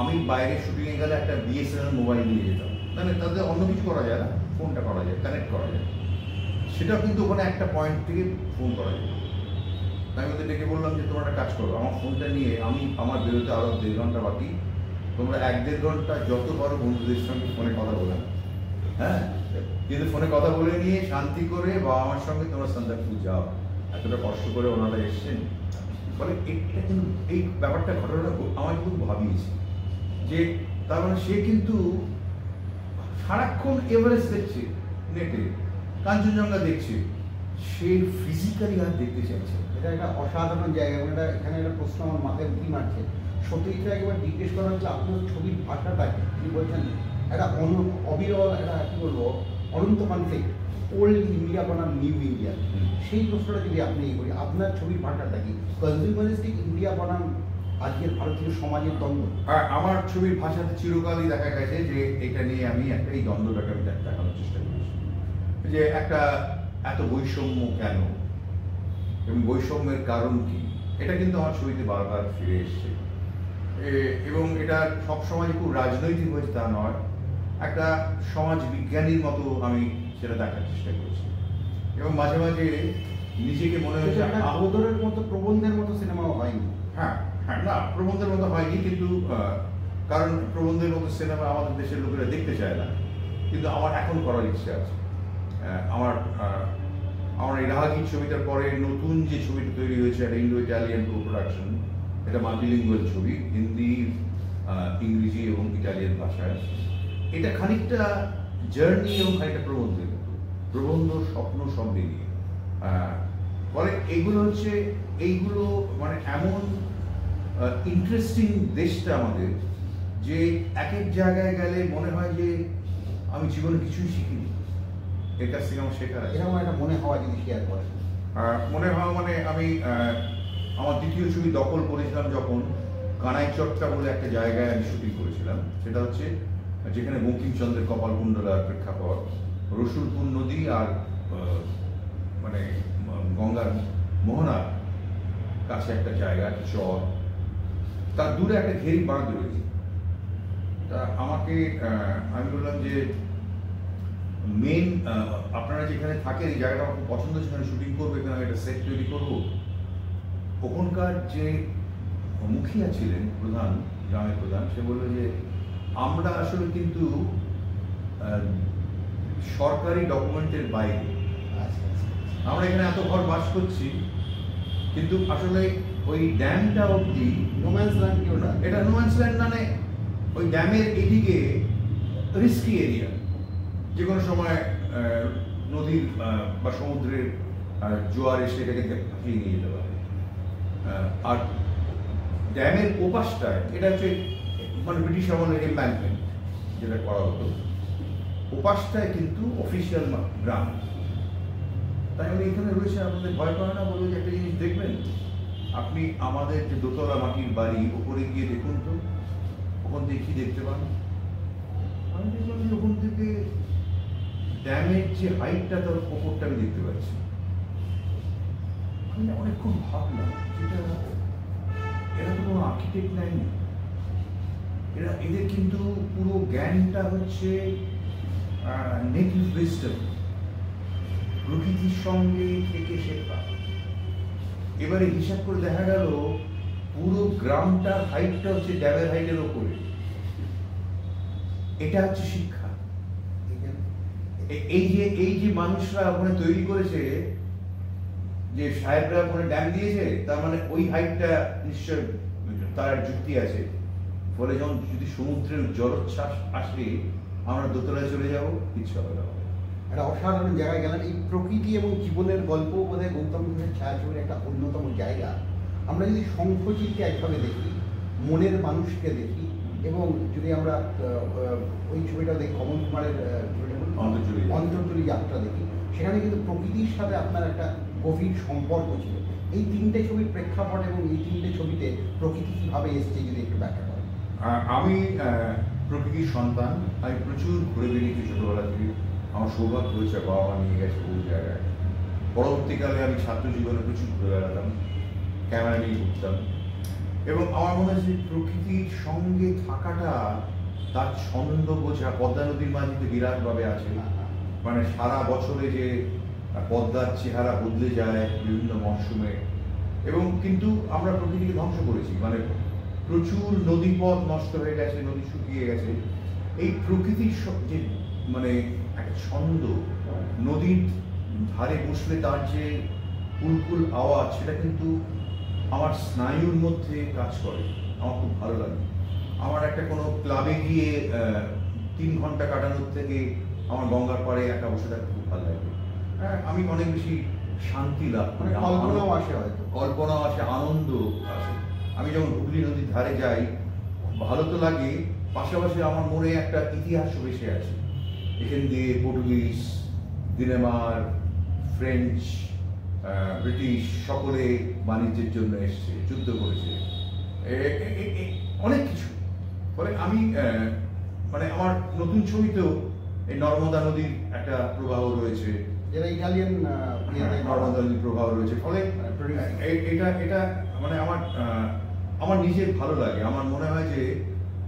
Speaker 2: আমি বাইরে শুটিংয়ে গেলে একটা বিএসএনএল মোবাইল নিয়ে যেতাম, মানে তাদের অন্য কিছু করা যায় না, ফোনটা করা যায়, কানেক্ট করা যায়। সেটাও কিন্তু ওখানে একটা পয়েন্ট থেকে ফোন করা যায়। তাই আমি ওদের ডেকে বললাম যে তোমরা একটা কাজ করো, আমার ফোনটা নিয়ে আমার বেরোতে আরও 1.5 ঘন্টা বাকি, তোমরা 1-1.5 ঘন্টা যত পারো বন্ধুদের সঙ্গে ফোনে কথা বলে, হ্যাঁ, কিন্তু ফোনে কথা বলে নিয়ে শান্তি করে বাবা মার সঙ্গে তোমরা সান্দাকফু যাও। এতটা কষ্ট করে ওনারা এসছেন বলে। এটা কিন্তু এই ব্যাপারটা, ঘটনাটা আমার খুব ভাবিয়েছে যে তার মানে সে কিন্তু সারাক্ষণ এভারেস্ট দেখছে নেটে, কাঞ্চনজঙ্ঘা দেখছে, সে ফিজিক্যালি আর দেখতে চাইছে।
Speaker 1: এটা একটা অসাধারণ জায়গা। এটা এখানে একটা প্রশ্ন আমার মাথায় উঁকি মারছে। সত্যিটা একবার জিজ্ঞেস করা হচ্ছে আপনার ছবির ভাষাটা কি বলছেন, একটা অবিরল, একটা কি বলবো, অনন্ত কনফ্লিক্ট, ওল্ড ইন্ডিয়া বনাম নিউ ইন্ডিয়া। সেই প্রশ্নটা যদি আপনি করি, আপনার ছবির ভাষাটা কি কনজিউমারিস্টিক ইন্ডিয়া বনাম আজকের ভারতীয় সমাজের দ্বন্দ্ব?
Speaker 2: আমার ছবির ভাষাতে চিরকালই দেখা গেছে যে এটা নিয়ে আমি একটা এই দ্বন্দ্বটাকে আমি দেখানোর চেষ্টা করেছি, যে একটা এত বৈষম্য কেন এবং বৈষম্যের কারণ কি। এটা কিন্তু আমার ছবিতে বারবার ফিরে এসছে, এবং এটা সবসময় খুব রাজনৈতিক হয়েছে তা নয়, একটা সমাজ বিজ্ঞানীর মতো আমি সেটা দেখার চেষ্টা করেছি। এবং মাঝে মাঝে নিজেকে মনে হয়েছে
Speaker 1: আবদরের মতো, প্রবন্ধের মতো সিনেমাও হয়নি।
Speaker 2: হ্যাঁ হ্যাঁ, না প্রবন্ধের মতো হয়নি, কিন্তু কারণ প্রবন্ধের মতো সিনেমা আমাদের দেশের লোকেরা দেখতে চায় না, কিন্তু আমার এখন করার ইচ্ছে আছে। আমার এই রাহাগি ছবিটার পরে নতুন যে ছবিটা তৈরি হয়েছে, একটা ইন্ডো ইটালিয়ান কো প্রোডাকশন, এটা মাল্টিলিঙ্গুয়াল ছবি, হিন্দি, ইংরেজি এবং ইটালিয়ান ভাষায়। এটা খানিকটা জার্নি এবং খানিকটা প্রবন্ধের মতো, প্রবন্ধ স্বপ্ন সব মিলিয়ে। ফলে এইগুলো মানে এমন ইন্টারেস্টিং দেশটা আমাদের, যে এক এক জায়গায় গেলে মনে হয় যে আমি জীবনে কিছুই শিখিনি, এর কাছ থেকে আমার শেখার আছে।
Speaker 1: এরকম একটা মনে হওয়া যদি শেয়ার করেন।
Speaker 2: মনে হয় মানে আমি আমার দ্বিতীয় ছবি দখল করেছিলাম যখন, কানাই চট্টা বলে একটা জায়গায় আমি শুটিং করেছিলাম। সেটা হচ্ছে যেখানে বঙ্কিমচন্দ্রের কপালকুণ্ডলার প্রেক্ষাপট, রসুলপুর নদী আর মানে গঙ্গার মোহনার কাছে একটা জায়গা, একটা চর, তার দূরে একটা ঘেরি বাঁধ রয়েছে। তা আমি বললাম যে মেন আপনারা যেখানে থাকেন এই জায়গাটা আমার খুব পছন্দ, সেখানে শুটিং করবো, এখানে আমি একটা সেট তৈরি করবো। ওখানকার যে মুখিয়া ছিলেন, প্রধান, গ্রামের প্রধান, সে বললো যে আমরা আসলে কিন্তু সরকারি ডকুমেন্টের বাইরে, আমরা এখানে এত ঘর বাস করছি, কিন্তু আসলে ওই ড্যামটা অব্দি
Speaker 1: নোম্যান্স ল্যান্ড কি ওটা?
Speaker 2: এটা নোম্যান্স ল্যান্ড, মানে ওই ড্যামের এদিকে রিস্কি এরিয়া, যে কোনো সময় নদীর বা সমুদ্রের জোয়ার এসে এটাকে ভাসিয়ে নিয়ে যেতে পারে। আর ড্যামের ওপাশটায় এটা হচ্ছে মানে ব্রিটিশ আমলের এম্বাঙ্কমেন্ট যেটা করা হতো, ওপাশটায় কিন্তু অফিসিয়াল গ্রাম। তাই আমি এখানে রয়েছে, আপনাদের ভয় করে না? বলবো যে একটা জিনিস দেখবেন, আপনি আমাদের যে দোতলা মাটির বাড়ি ওপরে গিয়ে দেখুন তো, ওখান থেকে কি দেখতে পান? আমি দেখলাম যে ওখান থেকে ড্যামের যে হাইটটা তার ওপরটা আমি দেখতে পাচ্ছি। আমি অনেকক্ষণ ভাবলাম যেটা এরা তো কোনো আর্কিটেক্ট নেয়নি, এদের কিন্তু পুরো জ্ঞানটা হচ্ছে নেটিভ উইজডম, প্রকৃতির সঙ্গে থেকে শেখা। এবারে হিসাব করে দেখা গেল পুরো গ্রামটার হাইটটা হচ্ছে ড্যামের হাইটের ওপরে। এটা হচ্ছে শিক্ষা। এই যে মানুষরা ওখানে তৈরি করেছে, যে সাহেবরা ওখানে ড্যাম দিয়েছে, তার মানে ওই হাইটটা নিশ্চয় তার যুক্তি আছে। ফলে যখন যদি সমুদ্রের জলোচ্ছ্বাস আসে আমরা দোতলায় চলে যাব, কিচ্ছু হবে না।
Speaker 1: একটা অসাধারণ জায়গায় গেলেন। এই প্রকৃতি এবং জীবনের গল্প বোধহয় গৌতম বুদ্ধের ছায়াছবির একটা অন্যতম জায়গা। আমরা যদি শঙ্খচিলকে একভাবে দেখি, মনের মানুষকে দেখি, এবং যদি আমরা ওই ছবিটা দেখি কমল কুমারের অন্তর্জলি যাত্রা দেখি, সেখানে কিন্তু প্রকৃতির সাথে আপনার একটা গভীর সম্পর্ক ছিল। এই তিনটে ছবির প্রেক্ষাপট এবং এই তিনটে ছবিতে প্রকৃতি কীভাবে এসছে যদি একটু ব্যাখ্যা করেন।
Speaker 2: আমি প্রকৃতির সন্তান, আমি প্রচুর ঘুরে বেরিয়েছি ছোটবেলা থেকে। আমার সৌভাগ্য হয়েছে বাবা মা নিয়ে গেছে বহু জায়গায়। পরবর্তীকালে আমি ছাত্র জীবনে প্রচুর ঘুরে বেড়াতাম, ক্যামেরা নিয়ে ঘুরতাম, এবং আমার মনে হয় যে প্রকৃতির সঙ্গে থাকাটা, তার ছন্দ বোঝা, পদ্মা নদীর মাঝে তো বিরাটভাবে আছে। মানে সারা বছরে যে পদ্মার চেহারা বদলে যায় বিভিন্ন মরশুমে, এবং কিন্তু আমরা প্রকৃতিকে ধ্বংস করেছি। মানে প্রচুর নদীপথ নষ্ট হয়ে গেছে, নদী শুকিয়ে গেছে। এই প্রকৃতির যে মানে একটা ছন্দ, নদীর ধারে বসলে তার যে কুলকুল আওয়াজ, সেটা কিন্তু আমার স্নায়ুর মধ্যে কাজ করে। আমার খুব ভালো লাগে। আমার একটা কোনো ক্লাবে গিয়ে 3 ঘন্টা কাটানোর থেকে আমার গঙ্গার পাড়ে একা বসে থাকতে খুব ভালো লাগে। আমি অনেক বেশি শান্তি লাভ করি,
Speaker 1: কল্পনাও আসে, হয়তো
Speaker 2: কল্পনাও আসে, আনন্দ আসে। আমি যখন হুগলি নদীর ধারে যাই, ভালো তো লাগে, পাশাপাশি আমার মনে একটা ইতিহাস ভেসে আছে। এখান দিয়ে পর্তুগিজ, ডেনমার্ক, ফ্রেঞ্চ, ব্রিটিশ সকলে বাণিজ্যের জন্য এসছে, যুদ্ধ করেছে, অনেক কিছু। ফলে আমি মানে আমার নতুন ছবিতেও এই নর্মদা নদীর একটা প্রবাহ রয়েছে,
Speaker 1: যেটা ইটালিয়ান
Speaker 2: নর্মদা নদীর প্রবাহ রয়েছে। ফলে এটা মানে আমার নিজের ভালো লাগে। আমার মনে হয় যে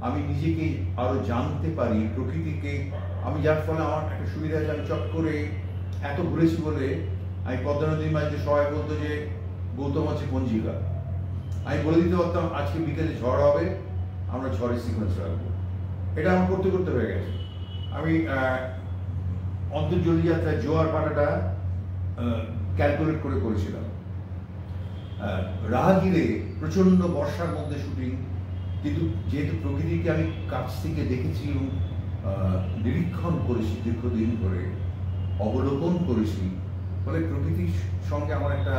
Speaker 2: আমি নিজেকে আরো জানতে পারি প্রকৃতিকে। আমি যার ফলে আমার একটা সুবিধা আছে, আমি চট করে এত ঘুরেছি বলে আমি পদ্মা নদীর মাঝে সবাই বলতো যে গৌতম আছে পঞ্জিকা, আমি বলে দিতে পারতাম আজকে বিকেলে ঝড় হবে, আমরা ঝড়ের সিকোয়েন্স রাখবো। এটা আমার করতে করতে হয়ে গেছে। আমি অন্তর্জলি যাত্রায় জোয়ার পাটাটা ক্যালকুলেট করে করেছিলাম। রাহাগিরে প্রচন্ড বর্ষার মধ্যে শুটিং, কিন্তু যেহেতু প্রকৃতিকে আমি কাছ থেকে দেখেছি এবং নিরীক্ষণ করেছি দীর্ঘদিন ধরে, অবলোকন করেছি, ফলে প্রকৃতির সঙ্গে আমার একটা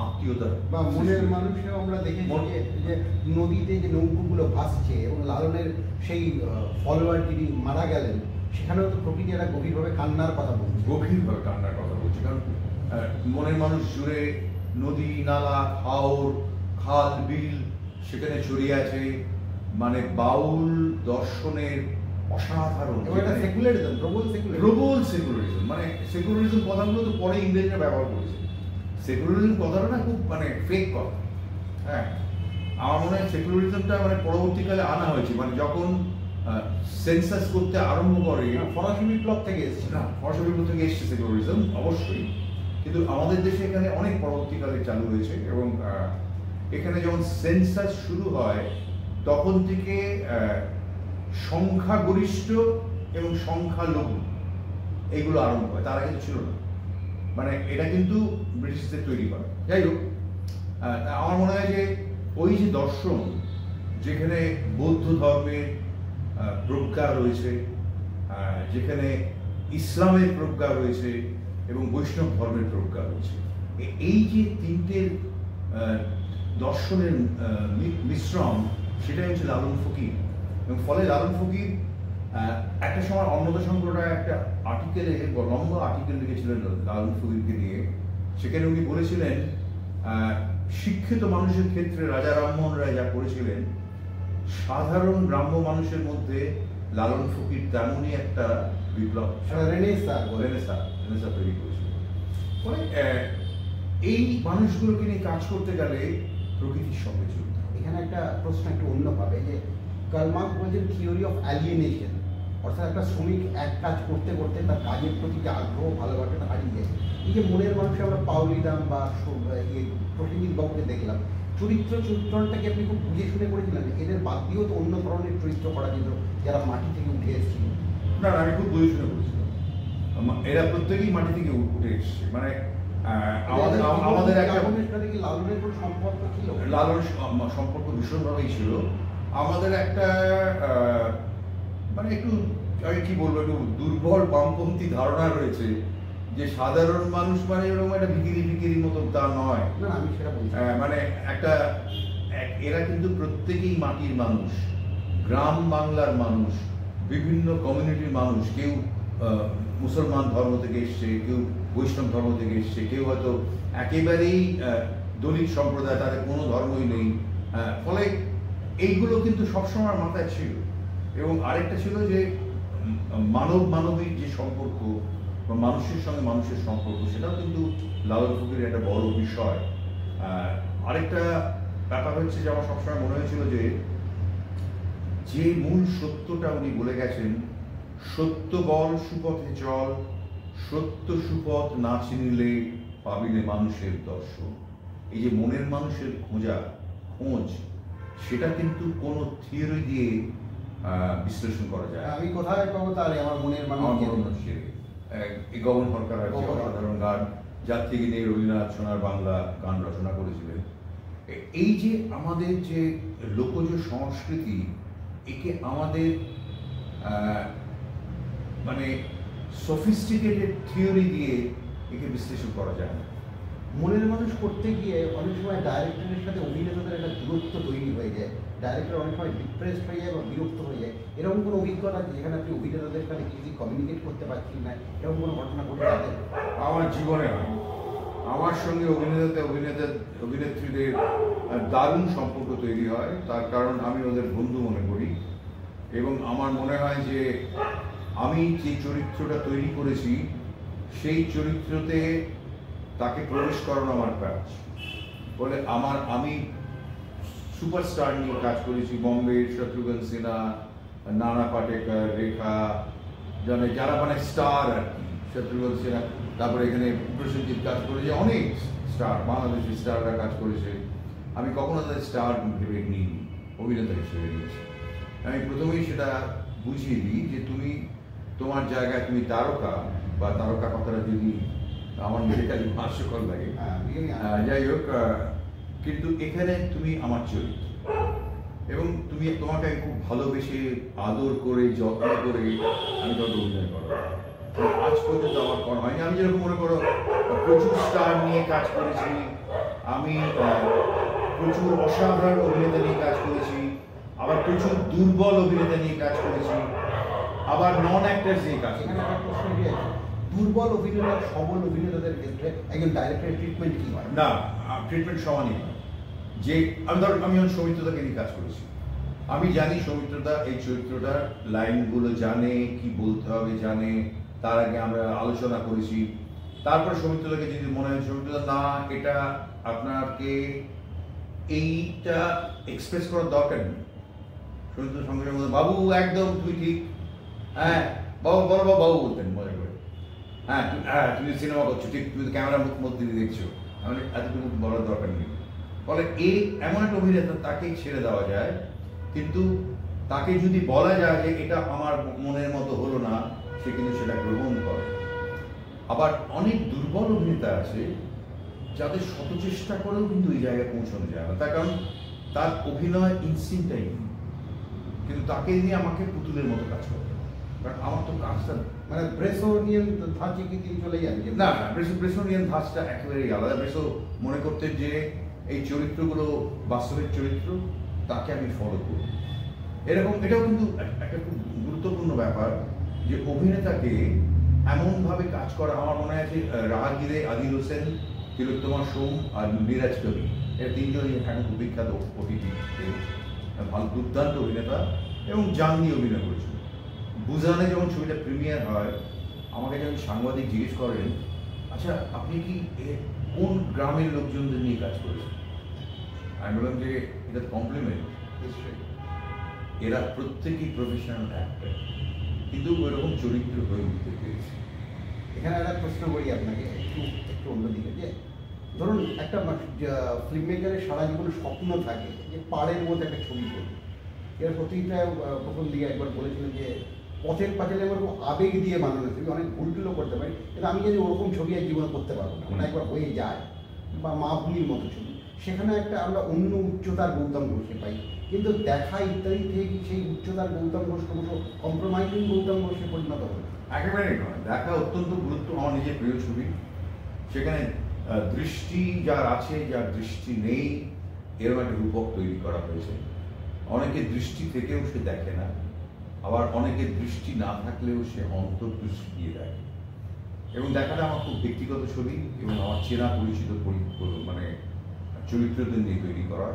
Speaker 2: আত্মীয়তা
Speaker 1: বা মনের মানুষেও আমরা দেখেছি যে নদীতে যে নৌকোগুলো ভাসছে, এবং লালনের সেই ফলোয়ার যিনি মারা গেলেন, সেখানেও তো প্রকৃতি একটা গভীরভাবে কান্নার কথা বলছে।
Speaker 2: গভীরভাবে কান্নার কথা বলছে, কারণ মনের মানুষ জুড়ে নদী, নালা, হাওর, খাল, বিল সেখানে ছড়িয়ে আছে। মানে বাউল দর্শনের অসাধারণ
Speaker 1: সেকুলারিজম,
Speaker 2: প্রবল সেকুলারিজম। মানে সেকুলারিজম কথাগুলো তো পরে ইংরেজরা ব্যবহার করেছে। সেকুলারিজম কথাটা না খুব মানে ফেক কথা। হ্যাঁ, আমার মনে হয় সেকুলারিজমটা মানে পরবর্তীকালে আনা হয়েছে, মানে যখন সেন্সাস করতে আরম্ভ করে।
Speaker 1: ফরাসি বিপ্লব থেকে এসছে,
Speaker 2: না, ফরাসি বিপ্লব থেকে এসছে সেকুলারিজম অবশ্যই, কিন্তু আমাদের দেশে এখানে অনেক পরবর্তীকালে চালু হয়েছে। এবং এখানে যখন সেন্সাস শুরু হয় তখন থেকে সংখ্যাগরিষ্ঠ এবং সংখ্যালঘু এইগুলো আরম্ভ হয়, তার আগে ছিল না। মানে এটা কিন্তু ব্রিটিশদের তৈরি করা। যাই হোক, আমার মনে হয় যে ওই যে দর্শন, যেখানে বৌদ্ধ ধর্মের প্রজ্ঞা রয়েছে, যেখানে ইসলামের প্রজ্ঞা রয়েছে এবং বৈষ্ণব ধর্মের প্রজ্ঞা রয়েছে। এই যে তিনটে দর্শনের মিশ্রণ, সেটাই হচ্ছে লালন ফকির। এবং ফলে লালন ফকির একটা সময় অন্নদাশঙ্কর রায় একটা আর্টিকেলে, লম্বা আর্টিকেল লিখেছিলেন লালন ফকিরকে নিয়ে। সেখানে উনি বলেছিলেন শিক্ষিত মানুষের ক্ষেত্রে রাজা রামমোহন রায় যা করেছিলেন, সাধারণ গ্রাম্য মানুষের মধ্যে লালন ফকির তেমনই একটা বিপ্লব, রেনেসাঁ তৈরি করেছিল। ফলে এই মানুষগুলোকে নিয়ে কাজ করতে গেলে প্রকৃতির সঙ্গে চলতে হবে।
Speaker 1: এখানে একটা প্রশ্ন একটু অন্যভাবে, যে কার্ল মার্কস বলছেন থিওরি অফ অ্যালিয়েনেশন, অর্থাৎ একটা শ্রমিক এক কাজ করতে করতে তার কাজের প্রতি যে আগ্রহ ভালোবাসাটা হারিয়ে যায়। এই যে মনের মানুষে আমরা পাউলিদাম বা প্রসেনজিৎ বাবুকে দেখলাম, চরিত্রটাকে আপনি খুব বুঝে শুনে করেছিলেন, এদের বাদ দিয়েও তো অন্য ধরনের চরিত্র করা যেত যারা মাটি থেকে উঠে এসেছিল।
Speaker 2: না, আমি খুব বুঝে শুনে করেছিলাম। এরা প্রত্যেকেই মাটি থেকে উঠে এসছে। মানে আমাদের একটা
Speaker 1: লালনের কোনো সম্পর্ক ছিল,
Speaker 2: লালন সম্পর্ক ভীষণভাবেই ছিল। আমাদের একটা মানে একটু আমি কি বলবো, একটু দুর্বল বামপন্থী ধারণা রয়েছে যে সাধারণ মানুষ মানে এরকম একটা ভিকিরি মতো, তা নয়।
Speaker 1: না, আমি সেটা বলছি।
Speaker 2: মানে এরা কিন্তু প্রত্যেকেই মাটির মানুষ, গ্রাম বাংলার মানুষ, বিভিন্ন কমিউনিটির মানুষ। কেউ মুসলমান ধর্ম থেকে এসছে, কেউ বৈষ্ণব ধর্ম থেকে এসছে, কেউ হয়তো একেবারেই দলিত সম্প্রদায়, তাদের কোনো ধর্মই নেই। ফলে এইগুলো কিন্তু সবসময় মাথায় ছিল। এবং আরেকটা ছিল যে মানবিক যে সম্পর্ক বা মানুষের সঙ্গে মানুষের সম্পর্ক, সেটাও কিন্তু লালন ফকিরের একটা বড় বিষয়। আরেকটা ব্যাপার হচ্ছে যে আমার সবসময় মনে হয়েছিল যে মূল সত্যটা উনি বলে গেছেন, সত্য বল সুপথে চল, সত্য সুপথ না চিনিলে পাবিলে মানুষের দর্শন। এই যে মনের মানুষের খোঁজ, সেটা কিন্তু কোনো থিওরি দিয়ে বিশ্লেষণ করা যায়।
Speaker 1: আমি কোথায় পাবো তাহলে আমার মনের
Speaker 2: মানুষের এই গগন সরকার অসাধারণ গান, যার থেকে নিয়ে রবীন্দ্রনাথ সোনার বাংলা গান রচনা করেছিলেন। এই যে আমাদের যে লোকজ সংস্কৃতি, একে আমাদের মানে সফিস্টিকেটেড থিওরি দিয়ে একে বিশ্লেষণ করা যায় না।
Speaker 1: মনের মানুষ করতে গিয়ে অনেক সময় ডাইরেক্টরের সাথে অভিনেতাদের একটা দূরত্ব তৈরি হয়ে যায়, ডাইরেক্টর অনেক সময় ডিপ্রেসড হয়ে যায় বা বিরক্ত হয়ে যায়। এরকম কোনো অভিজ্ঞতা যেখানে আপনি অভিনেতাদের সাথে কিছু কমিউনিকেট করতে পারছেন না, এরকম কোনো ঘটনা ঘটে যাবে?
Speaker 2: আমার জীবনে হয়। আমার সঙ্গে অভিনেত্রীদের দারুণ সম্পর্ক তৈরি হয়, তার কারণ আমি ওদের বন্ধু মনে করি। এবং আমার মনে হয় যে আমি যে চরিত্রটা তৈরি করেছি, সেই চরিত্রতে তাকে প্রবেশ করানো আমার কাজ। বলে আমি সুপারস্টার নিয়ে কাজ করেছি, বম্বে শত্রুঘ্ন সিনহা, নানা পাটেকর, রেখা, যারা মানে স্টার আর কি। শত্রুঘ্ন সিনহা, তারপরে এখানে প্রসেনজিৎ কাজ করেছে, অনেক স্টার, বাংলাদেশি স্টাররা কাজ করেছে। আমি কখনো তাদের স্টার ভেবে নিইনি, অভিনেতা হিসেবে নিয়েছি। আমি প্রথমেই সেটা বুঝিয়ে দিই যে তুমি তোমার জায়গায় তুমি তারকা, বা তারকা কথাটা যদি আমার নিজের কাছে হাস্যকর লাগে, যাই হোক, কিন্তু এখানে তুমি আমার চরিত্র, এবং তোমাকে খুব ভালোবেসে আদর করে যত্ন করে আমি তোমাকে অভিনয় করো। আজ পর্যন্ত আমার করা হয়নি। আমি যেরকম মনে করো প্রচুর স্টার নিয়ে কাজ করেছি, আমি প্রচুর অসাধারণ অভিনেতা নিয়ে কাজ করেছি, আবার প্রচুর দুর্বল অভিনেতা নিয়ে কাজ করেছি, আবার নন অ্যাক্টার্স নিয়ে কাজ করেছি।
Speaker 1: দুর্বল অভিনেতা সবল অভিনেতাদের ক্ষেত্রে একজন ডাইরেক্টরের ট্রিটমেন্ট কি হয়?
Speaker 2: না, ট্রিটমেন্ট সমানই হয়। যে আমি সৌমিত্রদাকে নিয়ে কাজ করেছি, আমি জানি সৌমিত্রদা এই চরিত্রটার লাইনগুলো জানে, কি বলতে হবে জানে, তার আগে আমরা আলোচনা করেছি। তারপরে সৌমিত্রদাকে যদি মনে হয় সৌমিত্রদা না, এটা আপনাকে এইটা এক্সপ্রেস করার দরকার নেই, সৌমিত্রদার সঙ্গে সঙ্গে বাবু একদম তুমি ঠিক, হ্যাঁ বাবু বলো বাবু বলতেন মজা করে, হ্যাঁ তুমি সিনেমা করছো ঠিক, তুমি ক্যামেরার মধ্যে দিয়ে দেখছো, তাহলে এতটুকু বলার দরকার নেই। ফলে এমন একটা অভিনেতা, তাকে ছেড়ে দেওয়া যায়, কিন্তু তাকে যদি বলা যায় যে এটা আমার মনের মতো হলো না, সে কিন্তু সেটা গ্রহণ করে। আবার অনেক দুর্বল অভিনেতা আছে যাদের শত চেষ্টা করেও কিন্তু এই জায়গায় পৌঁছানো যায় না, তার কারণ তার অভিনয় ইনস্টিংক্টটাই নেই, কিন্তু তাকে নিয়ে আমাকে পুতুলের মতো কাজ করতে হবে। কারণ আমার তো কাজটা
Speaker 1: মানে ব্রেসোনিয়ান ধাঁচে কি তিনি চলে যান?
Speaker 2: না, ব্রেসোনিয়ান ধাঁচটা একেবারেই আলাদা। ব্রেসো মনে করতেন যে এই চরিত্রগুলো বাস্তবিক চরিত্র, তাকে আমি ফলো করব। এরকম এটাও কিন্তু একটা খুব গুরুত্বপূর্ণ ব্যাপার যে অভিনেতাকে এমনভাবে কাজ করা। আমার মনে আছে রাহাগিরে আদিল হোসেন, তিলোত্তমা সোম আর নীরাজ কবি, এর তিনজনই এখন খুব বিখ্যাত অতিথি, ভালো দুর্দান্ত অভিনেতা এবং জান দিয়ে অভিনয় করেছিল। বুজানে যখন ছবিটা প্রিমিয়ার হয়, আমাকে যখন সাংবাদিক জিজ্ঞেস করেন, আচ্ছা আপনি কি কোন গ্রামের লোকজনদের নিয়ে কাজ করেছেন, আমি বললাম যে এটা কমপ্লিমেন্ট, এরা প্রত্যেকেই প্রফেশনাল অ্যাক্টর, কিন্তু ওইরকম চরিত্র হয়ে উঠতে পেরেছে।
Speaker 1: এখানে একটা প্রশ্ন করি আপনাকে, একটু অন্যদিকে, যে ধরুন একটা ফিল্ম মেকারের সারা জীবনে স্বপ্ন থাকে যে পাড়ের মধ্যে একটা ছবি করবে। এর প্রতিটা প্রথম দিকে একবার বলেছিলেন যে পথের পাঁচালী আমার খুব আবেগ দিয়ে বানানো ছবি, অনেক ভুলটুলও করতে পারি, কিন্তু আমি যদি ওরকম ছবি আর জীবনে করতে পারবো না, ওটা একবার হয়ে যায়। বা মা ভূমির মতো ছবি, সেখানে একটা আমরা অন্য উচ্চতার গৌতম ঘোষকে পাই, কিন্তু দেখা ইত্যাদি থেকে কি সেই উচ্চতার গৌতম ঘোষ ক্রমশ কম্প্রোমাইজিং গৌতম ঘোষে পরিণত হবে?
Speaker 2: একেবারেই নয়, দেখা অত্যন্ত গুরুত্ব। আমার নিজের প্রিয় ছবি, সেখানে দৃষ্টি যার আছে, যার দৃষ্টি নেই, এরকম একটা রূপক তৈরি করা হয়েছে। অনেকের দৃষ্টি থেকেও সে দেখে না, আবার অনেকের দৃষ্টি না থাকলেও সে অন্তর্দৃষ্টি দিয়ে দেখে। এবং দেখাটা আমার খুব ব্যক্তিগত ছবি এবং আমার চেনা পরিচিত মানে চরিত্রদের নিয়ে তৈরি করা।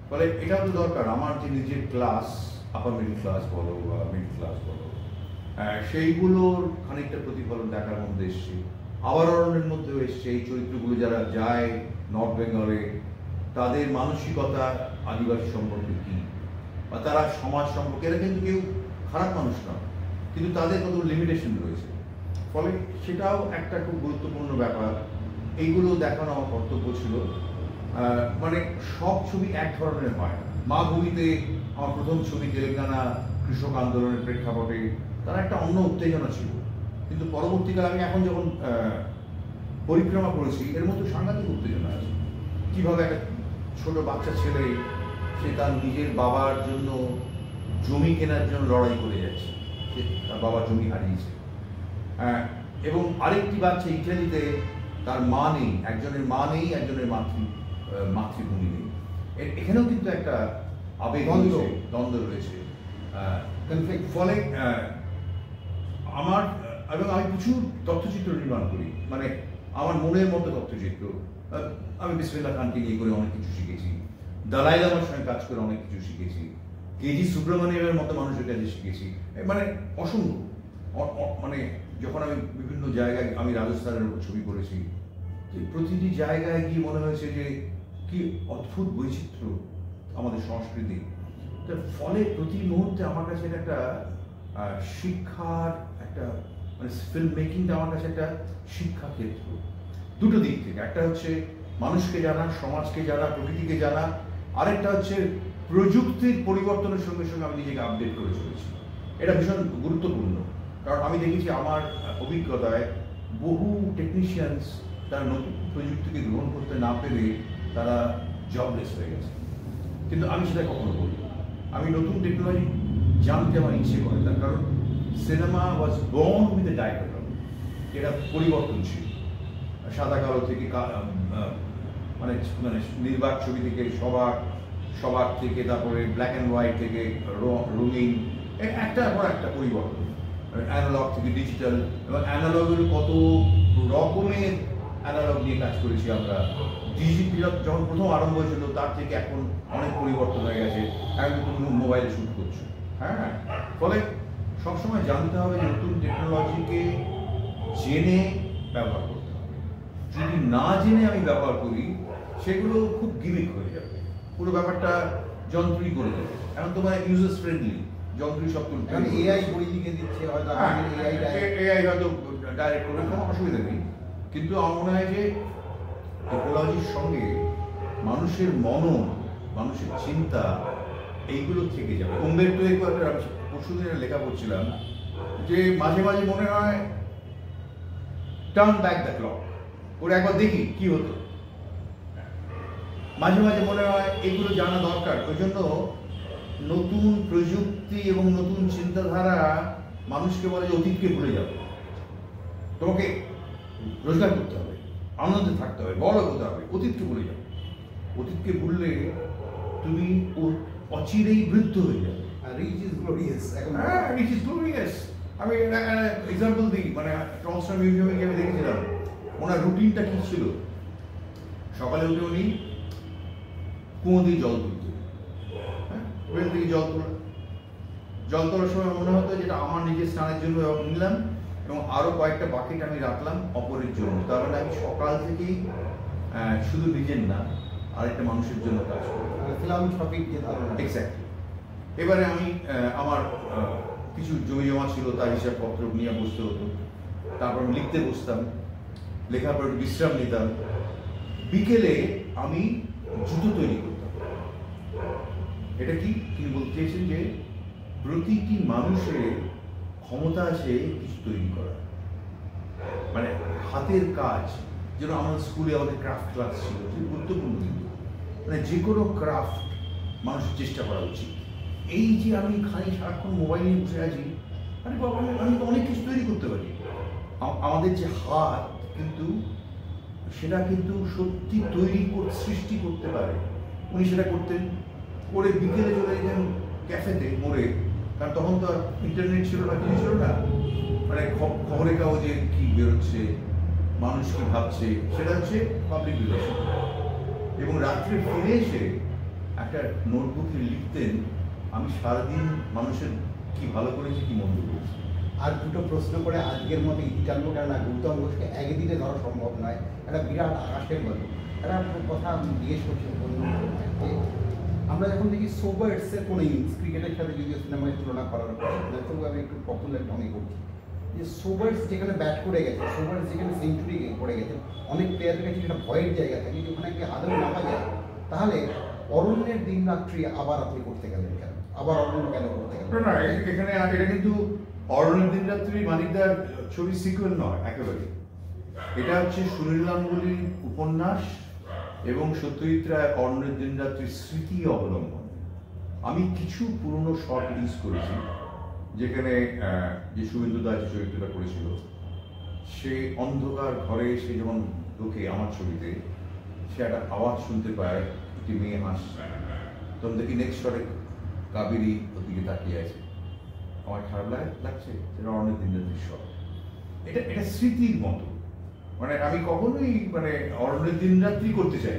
Speaker 2: ফলে এটাও তো দরকার, আমার যে নিজের ক্লাস, আপার মিডল ক্লাস বলো বা মিডল ক্লাস বলো, সেইগুলোর খানিকটা প্রতিফলন দেখার মধ্যে এসছে। আবার অরণ্যের মধ্যেও এসছে এই চরিত্রগুলো, যারা যায় নর্থ বেঙ্গলে, তাদের মানসিকতা আদিবাসী সম্পর্কে কী, বা তারা সমাজ সম্পর্কে, এরা কিন্তু কেউ খারাপ মানুষ নয়, কিন্তু তাদের কত লিমিটেশন রয়েছে। ফলে সেটাও একটা খুব গুরুত্বপূর্ণ ব্যাপার। এইগুলো দেখানো আমার কর্তব্য ছিল। মানে সব ছবি এক ধরনের হয় না। মা ভূমিতে আমার প্রথম ছবি তেলেঙ্গানা কৃষক আন্দোলনের প্রেক্ষাপটে, তার একটা অন্য উত্তেজনা ছিল, কিন্তু পরবর্তীকালে আমি এখন যখন পরিক্রমা করেছি, এর মধ্যে সাংঘাতিক উত্তেজনা আছে। কীভাবে একটা ছোট বাচ্চা ছেলে, সে তার নিজের বাবার জন্য জমি কেনার জন্য লড়াই করে যাচ্ছে, সে তার বাবার জমি হারিয়েছে। এবং আরেকটি বাচ্চা ইটালিতে, তার মা নেই, একজনের মা নেই, একজনের মাতৃভূমি নেই। এখানেও কিন্তু একটা আবেগ দ্বন্দ্ব রয়েছে। ফলে আমার, এবং আমি প্রচুর তথ্যচিত্র নির্মাণ করি, মানে আমার মনের মতো তথ্যচিত্র। আমি বিসমিল্লাহ খানকে নিয়ে করে অনেক কিছু শিখেছি, দালাই লামার সঙ্গে কাজ করে অনেক কিছু শিখেছি, কেজি সুব্রমণিয়ামের মতো মানুষের কাছে শিখেছি, মানে অসংখ্য। মানে যখন আমি বিভিন্ন জায়গায়, আমি রাজস্থানের উপর ছবি করেছি, প্রতিটি জায়গায় গিয়ে মনে হয়েছে যে কি অদ্ভুত বৈচিত্র্য আমাদের সংস্কৃতি। তার ফলে প্রতি মুহূর্তে আমার কাছে এটা একটা শিক্ষার একটা, মানে ফিল্ম মেকিংটা আমার কাছে একটা শিক্ষাক্ষেত্র, দুটো দিক থেকে। একটা হচ্ছে মানুষকে জানা, সমাজকে জানা, প্রকৃতিকে জানা, আরেকটা হচ্ছে প্রযুক্তির পরিবর্তনের সঙ্গে সঙ্গে আমি নিজেকে আপডেট করে চলেছি। এটা ভীষণ গুরুত্বপূর্ণ, কারণ আমি দেখেছি আমার অভিজ্ঞতায় বহু টেকনিশিয়ানস তারা নতুন প্রযুক্তিকে গ্রহণ করতে না পেরে তারা জবলেস হয়ে গেছে। কিন্তু আমি সেটা কখনো বলি, আমি নতুন টেকনোলজি জানতে আমার ইচ্ছে করে, তার কারণ cinema was born with a diagram, এটা পরিবর্তনশীল। সাদা কালো থেকে মানে মানে নির্বাক ছবি থেকে সবার থেকে, তারপরে ব্ল্যাক অ্যান্ড হোয়াইট থেকে রঙিন, একটার পর একটা পরিবর্তন, অ্যানালগ থেকে ডিজিটাল, এবং অ্যানালগের কত রকমের অ্যানালগ নিয়ে কাজ করেছি আমরা। ডিজিটাল যখন প্রথম আরম্ভ হয়েছিল, তার থেকে এখন অনেক পরিবর্তন হয়ে গেছে। এখন তুমি মোবাইলে শুট করছো, হ্যাঁ। ফলে সবসময় জানতে হবে যে নতুন টেকনোলজিকে জেনে ব্যবহার করতে হবে। যদি না জেনে আমি ব্যবহার করি, সেগুলো খুব গিমিক হয়ে যাবে, পুরো ব্যাপারটা যন্ত্রই করে দেবে। এখন তোমার ইউজার ফ্রেন্ডলি যন্ত্রই সব তুলতে,
Speaker 1: এআই বই লিখে দিচ্ছে, হয়তো
Speaker 2: এআই হয়তো ডাইরেক্ট করবে, কোনো অসুবিধা নেই। কিন্তু আমার মনে হয় যে টেকনোলজির সঙ্গে মানুষের মনন, মানুষের চিন্তা, এইগুলো থেকে যাবে। উম্বেরতো একবার পরশুদিনের লেখা পড়ছিলাম যে মাঝে মাঝে মনে হয় টার্ন ব্যাক দ্য ক্লক, ওরা একবার দেখি কি হতো। মাঝে মাঝে মনে হয় এগুলো জানা দরকার। ওই জন্য নতুন প্রযুক্তি এবং নতুন চিন্তাধারা মানুষকে বলে যে অতীতকে ভুলে যাবে, তোমাকে রোজগার করতে হবে, আনন্দে থাকতে হবে, বড় হতে হবে, অতীতকে ভুলে যাবে। অতীতকে ভুললে তুমি অচিরেই বৃদ্ধ হয়ে যাবে।
Speaker 1: রিচ ইজ গ্লোরিয়াস, এখন
Speaker 2: হ্যাঁ, রিচ ইজ গ্লোরিয়াস। আমি এক্সাম্পল দিই, মানে টলস্টয় মিউজিয়ামে গিয়ে আমি দেখেছিলাম ওনার রুটিনটা কি ছিল। সকালে উঠে উনি কুয়ো দিয়ে জল তুলতেন, হ্যাঁ, ওখান থেকে জল তোলার সময় মনে হতো যেটা আমার নিজের স্নানের জন্য নিলাম এবং আরো কয়েকটা বাকেট আমি রাখলাম অপরের জন্য। তার মানে আমি সকাল থেকেই শুধু নিজের না, আরেকটা মানুষের জন্য কাজ করি।
Speaker 1: ফিলান্থ্রপিক যে ধারণা।
Speaker 2: এক্স্যাক্টলি। এবারে আমি আমার কিছু জমি জমা ছিল, তার হিসাবপত্র নিয়ে বসতে হতো। তারপর আমি লিখতে বসতাম, লেখার পর বিশ্রাম নিতাম। বিকেলে আমি জুতো তৈরি করতাম। এটা কি তিনি বলতে চেয়েছেন যে প্রতিটি মানুষের ক্ষমতা আছে কিছু তৈরি করার, মানে হাতের কাজ। যেন আমাদের স্কুলে আমাদের ক্রাফট ক্লাস ছিল, খুব গুরুত্বপূর্ণ কিন্তু, মানে যে কোনো ক্রাফট মানুষের চেষ্টা করা উচিত। এই যে আমি খালি সারাক্ষণ মোবাইল নিয়ে বসে আছি, আরে বাবা আমি তো অনেক কিছু তৈরি করতে পারি। আমাদের যে হাত কিন্তু সেটা কিন্তু সত্যি তৈরি সৃষ্টি করতে পারে। উনি সেটা করতেন, করে বিকেলে চলে যেতেন ক্যাফেতে মোড়ে, কারণ তখন তো আর ইন্টারনেট ছিল না, কিছু ছিল না, মানে খবরের কাগজে কি বেরোচ্ছে, মানুষ কি ভাবছে, সেটা হচ্ছে পাবলিক রিলেশন। এবং রাত্রে ফিরে এসে একটা নোটবুকে লিখতেন আমি সারাদিন মানুষের কি ভালো করেছি কি মন্দ করেছি।
Speaker 1: আর দুটো প্রশ্ন করে আজকের মতো ইতি টানবো, কেননা গৌতম ঘোষকে একদিনে ধরা সম্ভব নয়, একটা বিরাট আকাশের গল্প। একটা কথা আমি জিজ্ঞেস করছি যে আমরা যখন দেখি সোবার্টসের কোনো ইনিংস, ক্রিকেটের সাথে যদিও সিনেমায় তুলনা করার তবু আমি একটু পপুলার ঢঙে করছি, যে সোবার্টস যেখানে ব্যাট করে গেছে, সোবার্টস যেখানে সেঞ্চুরি করে গেছে, অনেক প্লেয়ারের কাছে একটা ভয়ের জায়গা থাকে যে ওখানে গিয়ে আদৌ নামা যায়, তাহলে অরণ্যের দিন রাত্রি আবার আপনি করতে গেলেন কেন? আবার অরণ্য কেন করতে গেলেন?
Speaker 2: না, এখানে এটা কিন্তু অরণ্যের দিন রাত্রি মানিকদার ছবি সিকুয়েল নয় একেবারে। এটা হচ্ছে সুনীল গাঙ্গুলির উপন্যাস এবং সত্যজিৎ রায় অরণ্যের দিন রাত্রির স্মৃতি অবলম্বন। আমি কিছু পুরনো শর্ট ইউজ করেছি, যেখানে যে শুভেন্দু দাস চরিত্রটা করেছিল, সে অন্ধকার ঘরে সে যখন ঢোকে আমার ছবিতে, সে একটা আওয়াজ শুনতে পায়, একটি মেয়ে হাসছে, তখন দেখি নেক্সট শটে কাবেরী ওর দিকে তাকিয়ে আছে। আমার খারাপ লাগছে, সেটা অরণ্যের দিন রাত্রির শট। এটা স্মৃতির মতো, মানে আমি কখনোই মানে অরণ্যের দিন রাত্রি করতে চাই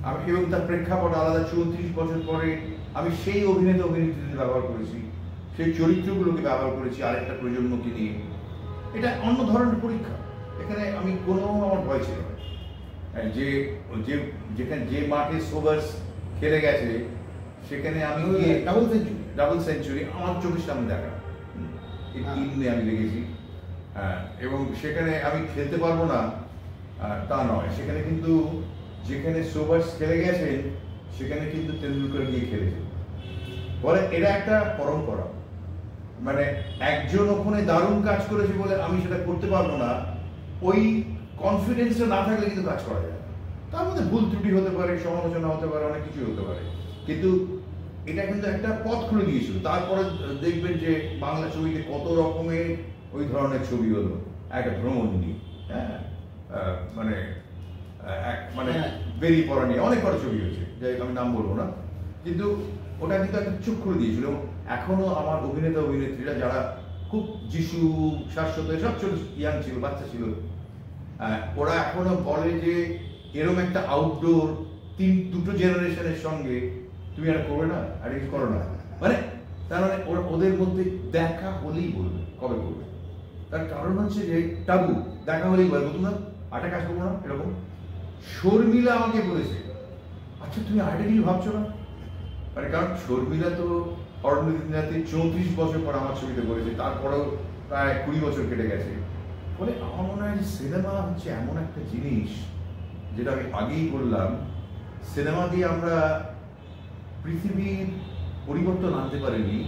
Speaker 2: আমি, এবং তার প্রেক্ষাপট আলাদা। 34 বছর পরে আমি সেই অভিনেত্রীদের ব্যবহার করেছি, সেই চরিত্রগুলোকে ব্যবহার করেছি আরেকটা প্রজন্মকে নিয়ে। এটা অন্য ধরনের পরীক্ষা। এখানে আমি কোনো আমার ভয় ছিল না। যেখানে যে মাঠে সোভার্স খেলে গেছে সেখানে আমি ডাবল সেঞ্চুরি আমার চোখের সামনে দেখা, আমি দেখেছি। এবং সেখানে আমি খেলতে পারবো না তা নয়, সেখানে কিন্তু যেখানে সোভার্স খেলে গেছেন সেখানে কিন্তু তেন্ডুলকর গিয়ে খেলেছেন। বলে এটা একটা পরম্পরা, মানে একজন ওখানে দারুণ কাজ করেছে বলে আমি সেটা করতে পারবো না, ওই কনফিডেন্সটা না থাকলে কিন্তু কাজ করা যায় না। তার মধ্যে ভুল ত্রুটি হতে পারে, সমালোচনা হতে পারে, অনেক কিছু হতে পারে, কিন্তু এটা কিন্তু একটা পথ খুলে দিয়েছিল। তারপরে দেখবেন যে বাংলা ছবিতে কত রকমের ওই ধরনের ছবি হলো, একটা ভ্রমণ নিয়ে, হ্যাঁ, মানে মানে বেরিয়ে পড়া নিয়ে অনেক বড় ছবি হয়েছে, যাই আমি নাম বলবো না, কিন্তু ওটা কিন্তু একটা চোখ খুলে দিয়েছিল। এখনো আমার অভিনেত্রীরা যারা খুব যিশু, শাশ্বত, সব ছোট ইয়াং ছিল, বাচ্চা ছিল, ওরা এখনো বলে যে এরকম একটা আউটডোর দুটো জেনারেশনের সঙ্গে তুমি আর করবে না, আর কিছু করো না, মানে তার মানে ওদের মধ্যে দেখা হলেই বলবে কবে করবে। তার কারণ হচ্ছে যে টাবু, দেখা হলেই বলবো তোমরা আটা কাজ করবো না, এরকম। শর্মিলা আমাকে বলেছে, আচ্ছা তুমি আরেকটা কিছু ভাবছো না, মানে কারণ শর্মিলা তো অরণ্যের দিন রাত্রি 34 বছর পর আমার ছবিতে বলেছে, তারপরেও প্রায় 20 বছর কেটে গেছে। বলে আমার মনে হয় যে সিনেমা হচ্ছে এমন একটা জিনিস, যেটা আমি আগেই বললাম, সিনেমা দিয়ে আমরা পৃথিবীর পরিবর্তন আনতে পারিনি,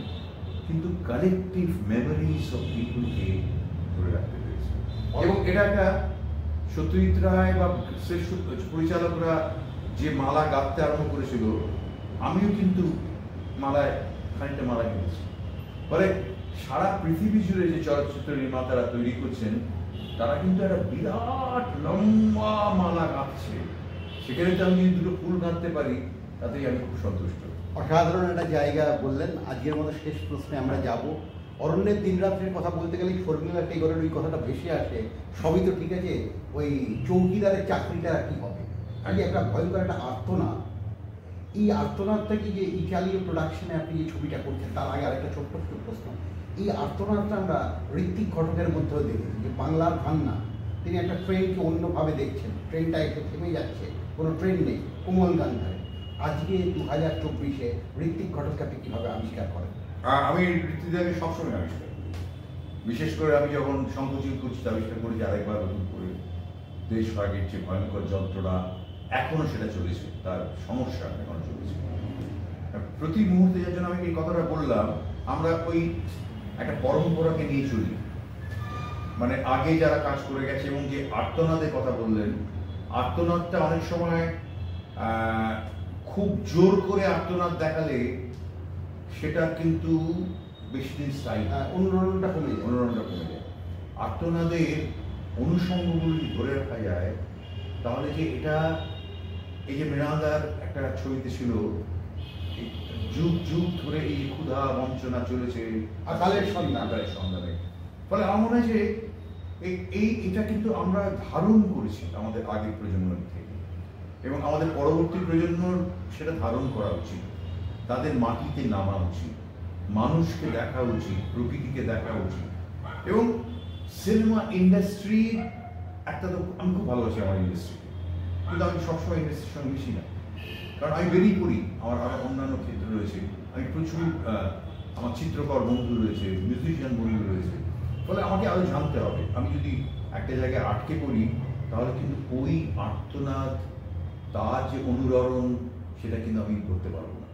Speaker 2: কিন্তু কালেকটিভ মেমোরিজ অফ পিপলকে ধরে রাখতে পেরেছি। এবং এটা একটা সত্যজিৎ রায় বা পরিচালকরা যে মালা গাঁথতে আরম্ভ করেছিল, আমিও কিন্তু খানিকটা মালা কিনেছি। ফলে সারা পৃথিবী জুড়ে যে চলচ্চিত্র নির্মাতারা তৈরি করছেন তারা কিন্তু একটা বিরাট লম্বা মালা গাঁথছে, সেখানে তো আমি যদি দুটো ফুল গাঁথতে পারি তাতেই আমি খুব সন্তুষ্ট।
Speaker 1: অসাধারণ একটা জায়গা বললেন। আজকের মতো শেষ প্রশ্নে আমরা যাব। অরণ্যের দিনরাত্রির কথা বলতে গেলে শর্মিলা টেগরের ওই কথাটা ভেসে আসে, সবই তো ঠিক আছে, ওই চৌকিদারের চাকরিটা কি হবে? আগে একটা ভয়ঙ্কর একটা আর্তনাদ। এই আর্তনাদটা কি যে ইটালীয় প্রোডাকশনে আপনি যে ছবিটা করছেন, তার আগে আরেকটা ছোট্ট প্রশ্ন। এই আর্তনাদটা আমরা ঋত্বিক ঘটকের মধ্যেও দেখেছি, যে বাংলার ভান্না, তিনি একটা ট্রেনকে অন্যভাবে দেখছেন, ট্রেনটা একটু থেমে যাচ্ছে, কোনো ট্রেন নেই, কোমল গান ধরে। আজকে 2024-এ ঋত্বিক ঘটককে আপনি কীভাবে আবিষ্কার করেন?
Speaker 2: আমি ঋত্বিকদাকে সবসময় আবিষ্কার করি, বিশেষ করে আমি যখন সংকোচিত করছি আবিষ্কার করি যে আরেকবার নতুন করে দেশভাগের যে ভয়ঙ্কর যন্ত্রণা এখনো সেটা চলেছে, তার সমস্যা এখনো চলেছে প্রতি মুহূর্তে। যার জন্য আমি এই কথাটা বললাম, আমরা ওই একটা পরম্পরাকে নিয়ে চলি, মানে আগে যারা কাজ করে গেছে। এবং যে আর্তনাদের কথা বললেন, আর্তনাদটা অনেক সময় খুব জোর করে আর্তনাদ দেখালে সেটা কিন্তু বেশি দিন স্থায়ী,
Speaker 1: অনুরণনটা কমে
Speaker 2: যায়। আর্তনাদের অনুষঙ্গগুলি ধরে রাখা যায়, তাহলে যে এটা, এই যে মৃণালদার একটা ছবিতে ছিল, যুগ যুগ ধরে এই ক্ষুধা বঞ্চনা চলেছে
Speaker 1: আকালের
Speaker 2: সন্ধানে। ফলে আমার মনে হয় যে এটা কিন্তু আমরা ধারণ করেছি আমাদের আগের প্রজন্মের থেকে, এবং আমাদের পরবর্তী প্রজন্মর সেটা ধারণ করা উচিত। তাদের মাটিতে নামা উচিত, মানুষকে দেখা উচিত, প্রকৃতিকে দেখা উচিত। এবং সিনেমা ইন্ডাস্ট্রি একটা, তো আমি খুব ভালোবাসি আমার ইন্ডাস্ট্রিকে, কিন্তু আমি সবসময় ইন্ডাস্ট্রির সঙ্গে মিশি না, কারণ আমি বেরিয়ে পড়ি, আমার আরো অন্যান্য ক্ষেত্র রয়েছে। আমি প্রচুর আমার চিত্রকর বন্ধু রয়েছে, মিউজিশিয়ান বন্ধু রয়েছে, ফলে আমাকে আরো জানতে হবে। আমি যদি একটা জায়গায় আটকে পড়ি, তাহলে কিন্তু ওই আর্তনাদ, তার যে অনুরণন, সেটা কিন্তু আমি করতে পারবো না।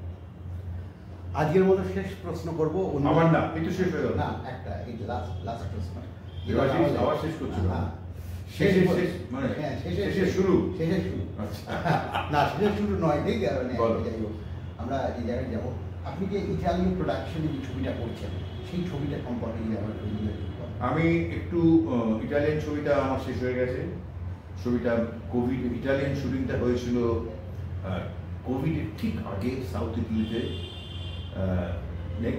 Speaker 1: আজকের মতো শেষ প্রশ্ন করব।
Speaker 2: আমার না, একটু শেষ হয়ে গেল
Speaker 1: না, একটা এই লাস্ট প্রশ্ন।
Speaker 2: আবার শেষ করছো?
Speaker 1: হ্যাঁ,
Speaker 2: শেষ মানে শেষের শুরু।
Speaker 1: শেষের শুরু। না, শেষের শুরু নয়, ঠিক আছে। যাই হোক, আমরা এই জায়গায় যাবো। আপনি যে ইটালীয় প্রোডাকশনে যে ছবিটা করছেন, সেই ছবিটা সম্পর্কে
Speaker 2: আমি একটু ইটালিয়ান ছবিটা আমার শেষ হয়ে গেছে। ছবিটা কোভিড, ইটালিয়ান শুটিংটা হয়েছিল কোভিডের ঠিক আগে সাউথ ইটালিতে,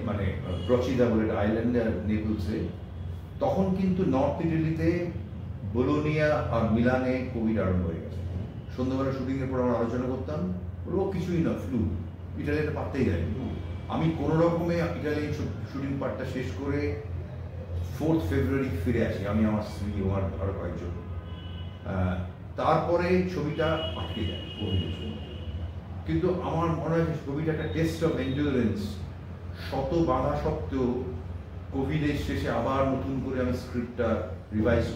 Speaker 2: মানে প্রচিদা বলে একটা আইল্যান্ডে আর নেপলসে। তখন কিন্তু নর্থ ইটালিতে বোলোনিয়া আর মিলানে কোভিড আরম্ভ হয়ে গেছে। সন্ধ্যাবেলা শুটিংয়ের পর আমরা আলোচনা করতাম, বলবো কিছুই না, ফ্লু, ইটালিতে পারতেই যায়নি। আমি কোনো রকমে ইটালিয়ান শুটিং পার্টটা শেষ করে 4 ফেব্রুয়ারি ফিরে আসি, আমি, আমার স্ত্রী, আমার আরো কয়েকজন। তারপরে ছবিটা আটকে যায় কোভিডের জন্য। কিন্তু আমার মনে হয় ছবিটা একটা টেস্ট অফ এন্ডুরেন্স। শত বাধা সত্ত্বেও কোভিডের শেষে আবার নতুন করে আমি স্ক্রিপ্টটা রিভাইজ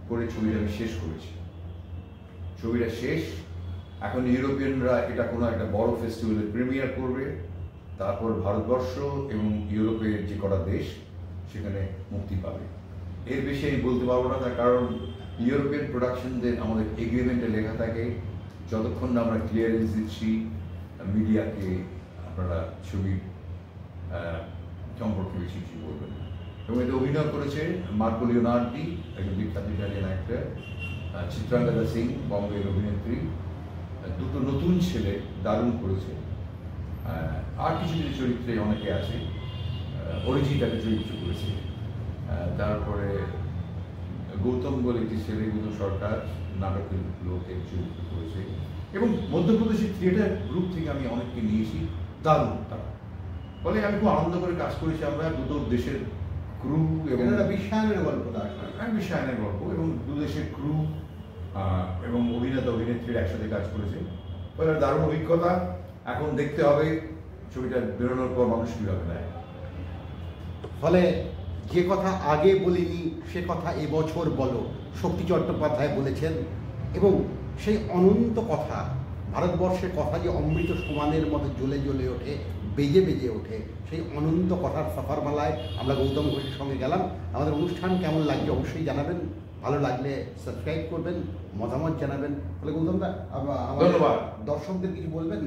Speaker 2: করে ছবিটা আমি শেষ করেছি। ছবিটা শেষ, এখন ইউরোপিয়ানরা এটা কোনো একটা বড় ফেস্টিভ্যালে প্রিমিয়ার করবে, তারপর ভারতবর্ষ এবং ইউরোপের যে কটা দেশ সেখানে মুক্তি পাবে। এর বেশি আমি বলতে পারবো না, তার কারণ ইউরোপিয়ান প্রোডাকশনদের আমাদের এগ্রিমেন্টে লেখা থাকে, যতক্ষণ না আমরা ক্লিয়ারেন্স দিচ্ছি মিডিয়াকে, আপনারা ছবি সম্পর্কে বেশি কিছু বলবেন না। এবং এতে অভিনয় করেছে মার্কো লিওনার্দি, একজন বিখ্যাত ইটালিয়ান অ্যাক্টর, চিত্রাঙ্গদা সিং, বম্বের অভিনেত্রী, দুটো নতুন ছেলে, দারুণ করেছে। আর কিছু কিছু চরিত্রে অনেকে আছে, অরিজিৎ একটা চরিত্র করেছে, তারপরে গৌতম বলে একটি ছেলে, গৌতম সরকার, নাটকের লোকের চরিত্র করেছে। এবং মধ্যপ্রদেশের থিয়েটার গ্রুপ থেকে আমি অনেককে নিয়েছি, দারুণ তারা। ফলে আমি খুব আনন্দ করে কাজ করেছি। আমরা দুটো দেশের ক্রু এবং
Speaker 1: বিশ্বায়নের গল্প,
Speaker 2: বিশ্বায়নের গল্প, এবং দু দেশের ক্রু এবং অভিনেতা অভিনেত্রীরা একসাথে কাজ করেছে। ফলে দারুণ অভিজ্ঞতা। এখন দেখতে হবে ছবিটা বেরোনোর পর মানুষ কীভাবে নেয়।
Speaker 1: ফলে যে কথা আগে বলিনি সে কথা এবছর বলো, শক্তি চট্টোপাধ্যায় বলেছেন। এবং সেই অনন্ত কথা, ভারতবর্ষের কথা যে অমৃত সমানের মতো জ্বলে জ্বলে ওঠে, বেজে বেজে ওঠে, সেই অনন্ত কথার সফরমালায় আমরা গৌতম ঘোষের সঙ্গে গেলাম। আমাদের অনুষ্ঠান কেমন লাগছে অবশ্যই জানাবেন, ভালো লাগলে সাবস্ক্রাইব করবেন, মতামত জানাবেন। ফলে গৌতমদা,
Speaker 2: ধন্যবাদ।
Speaker 1: দর্শকদের কিছু বলবেন?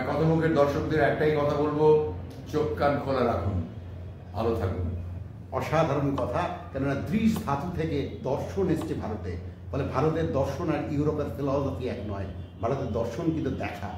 Speaker 1: কথামুখের দর্শকদের
Speaker 2: একটাই কথা বলবো, চোখ কান খোলা রাখুন, ভালো থাকুন।
Speaker 1: অসাধারণ কথা, কেননা দৃশ ধাতু থেকে দর্শন এসছে ভারতে, ফলে ভারতের দর্শন আর ইউরোপের ফিলসফি এক নয়, ভারতের দর্শন কিন্তু দেখা।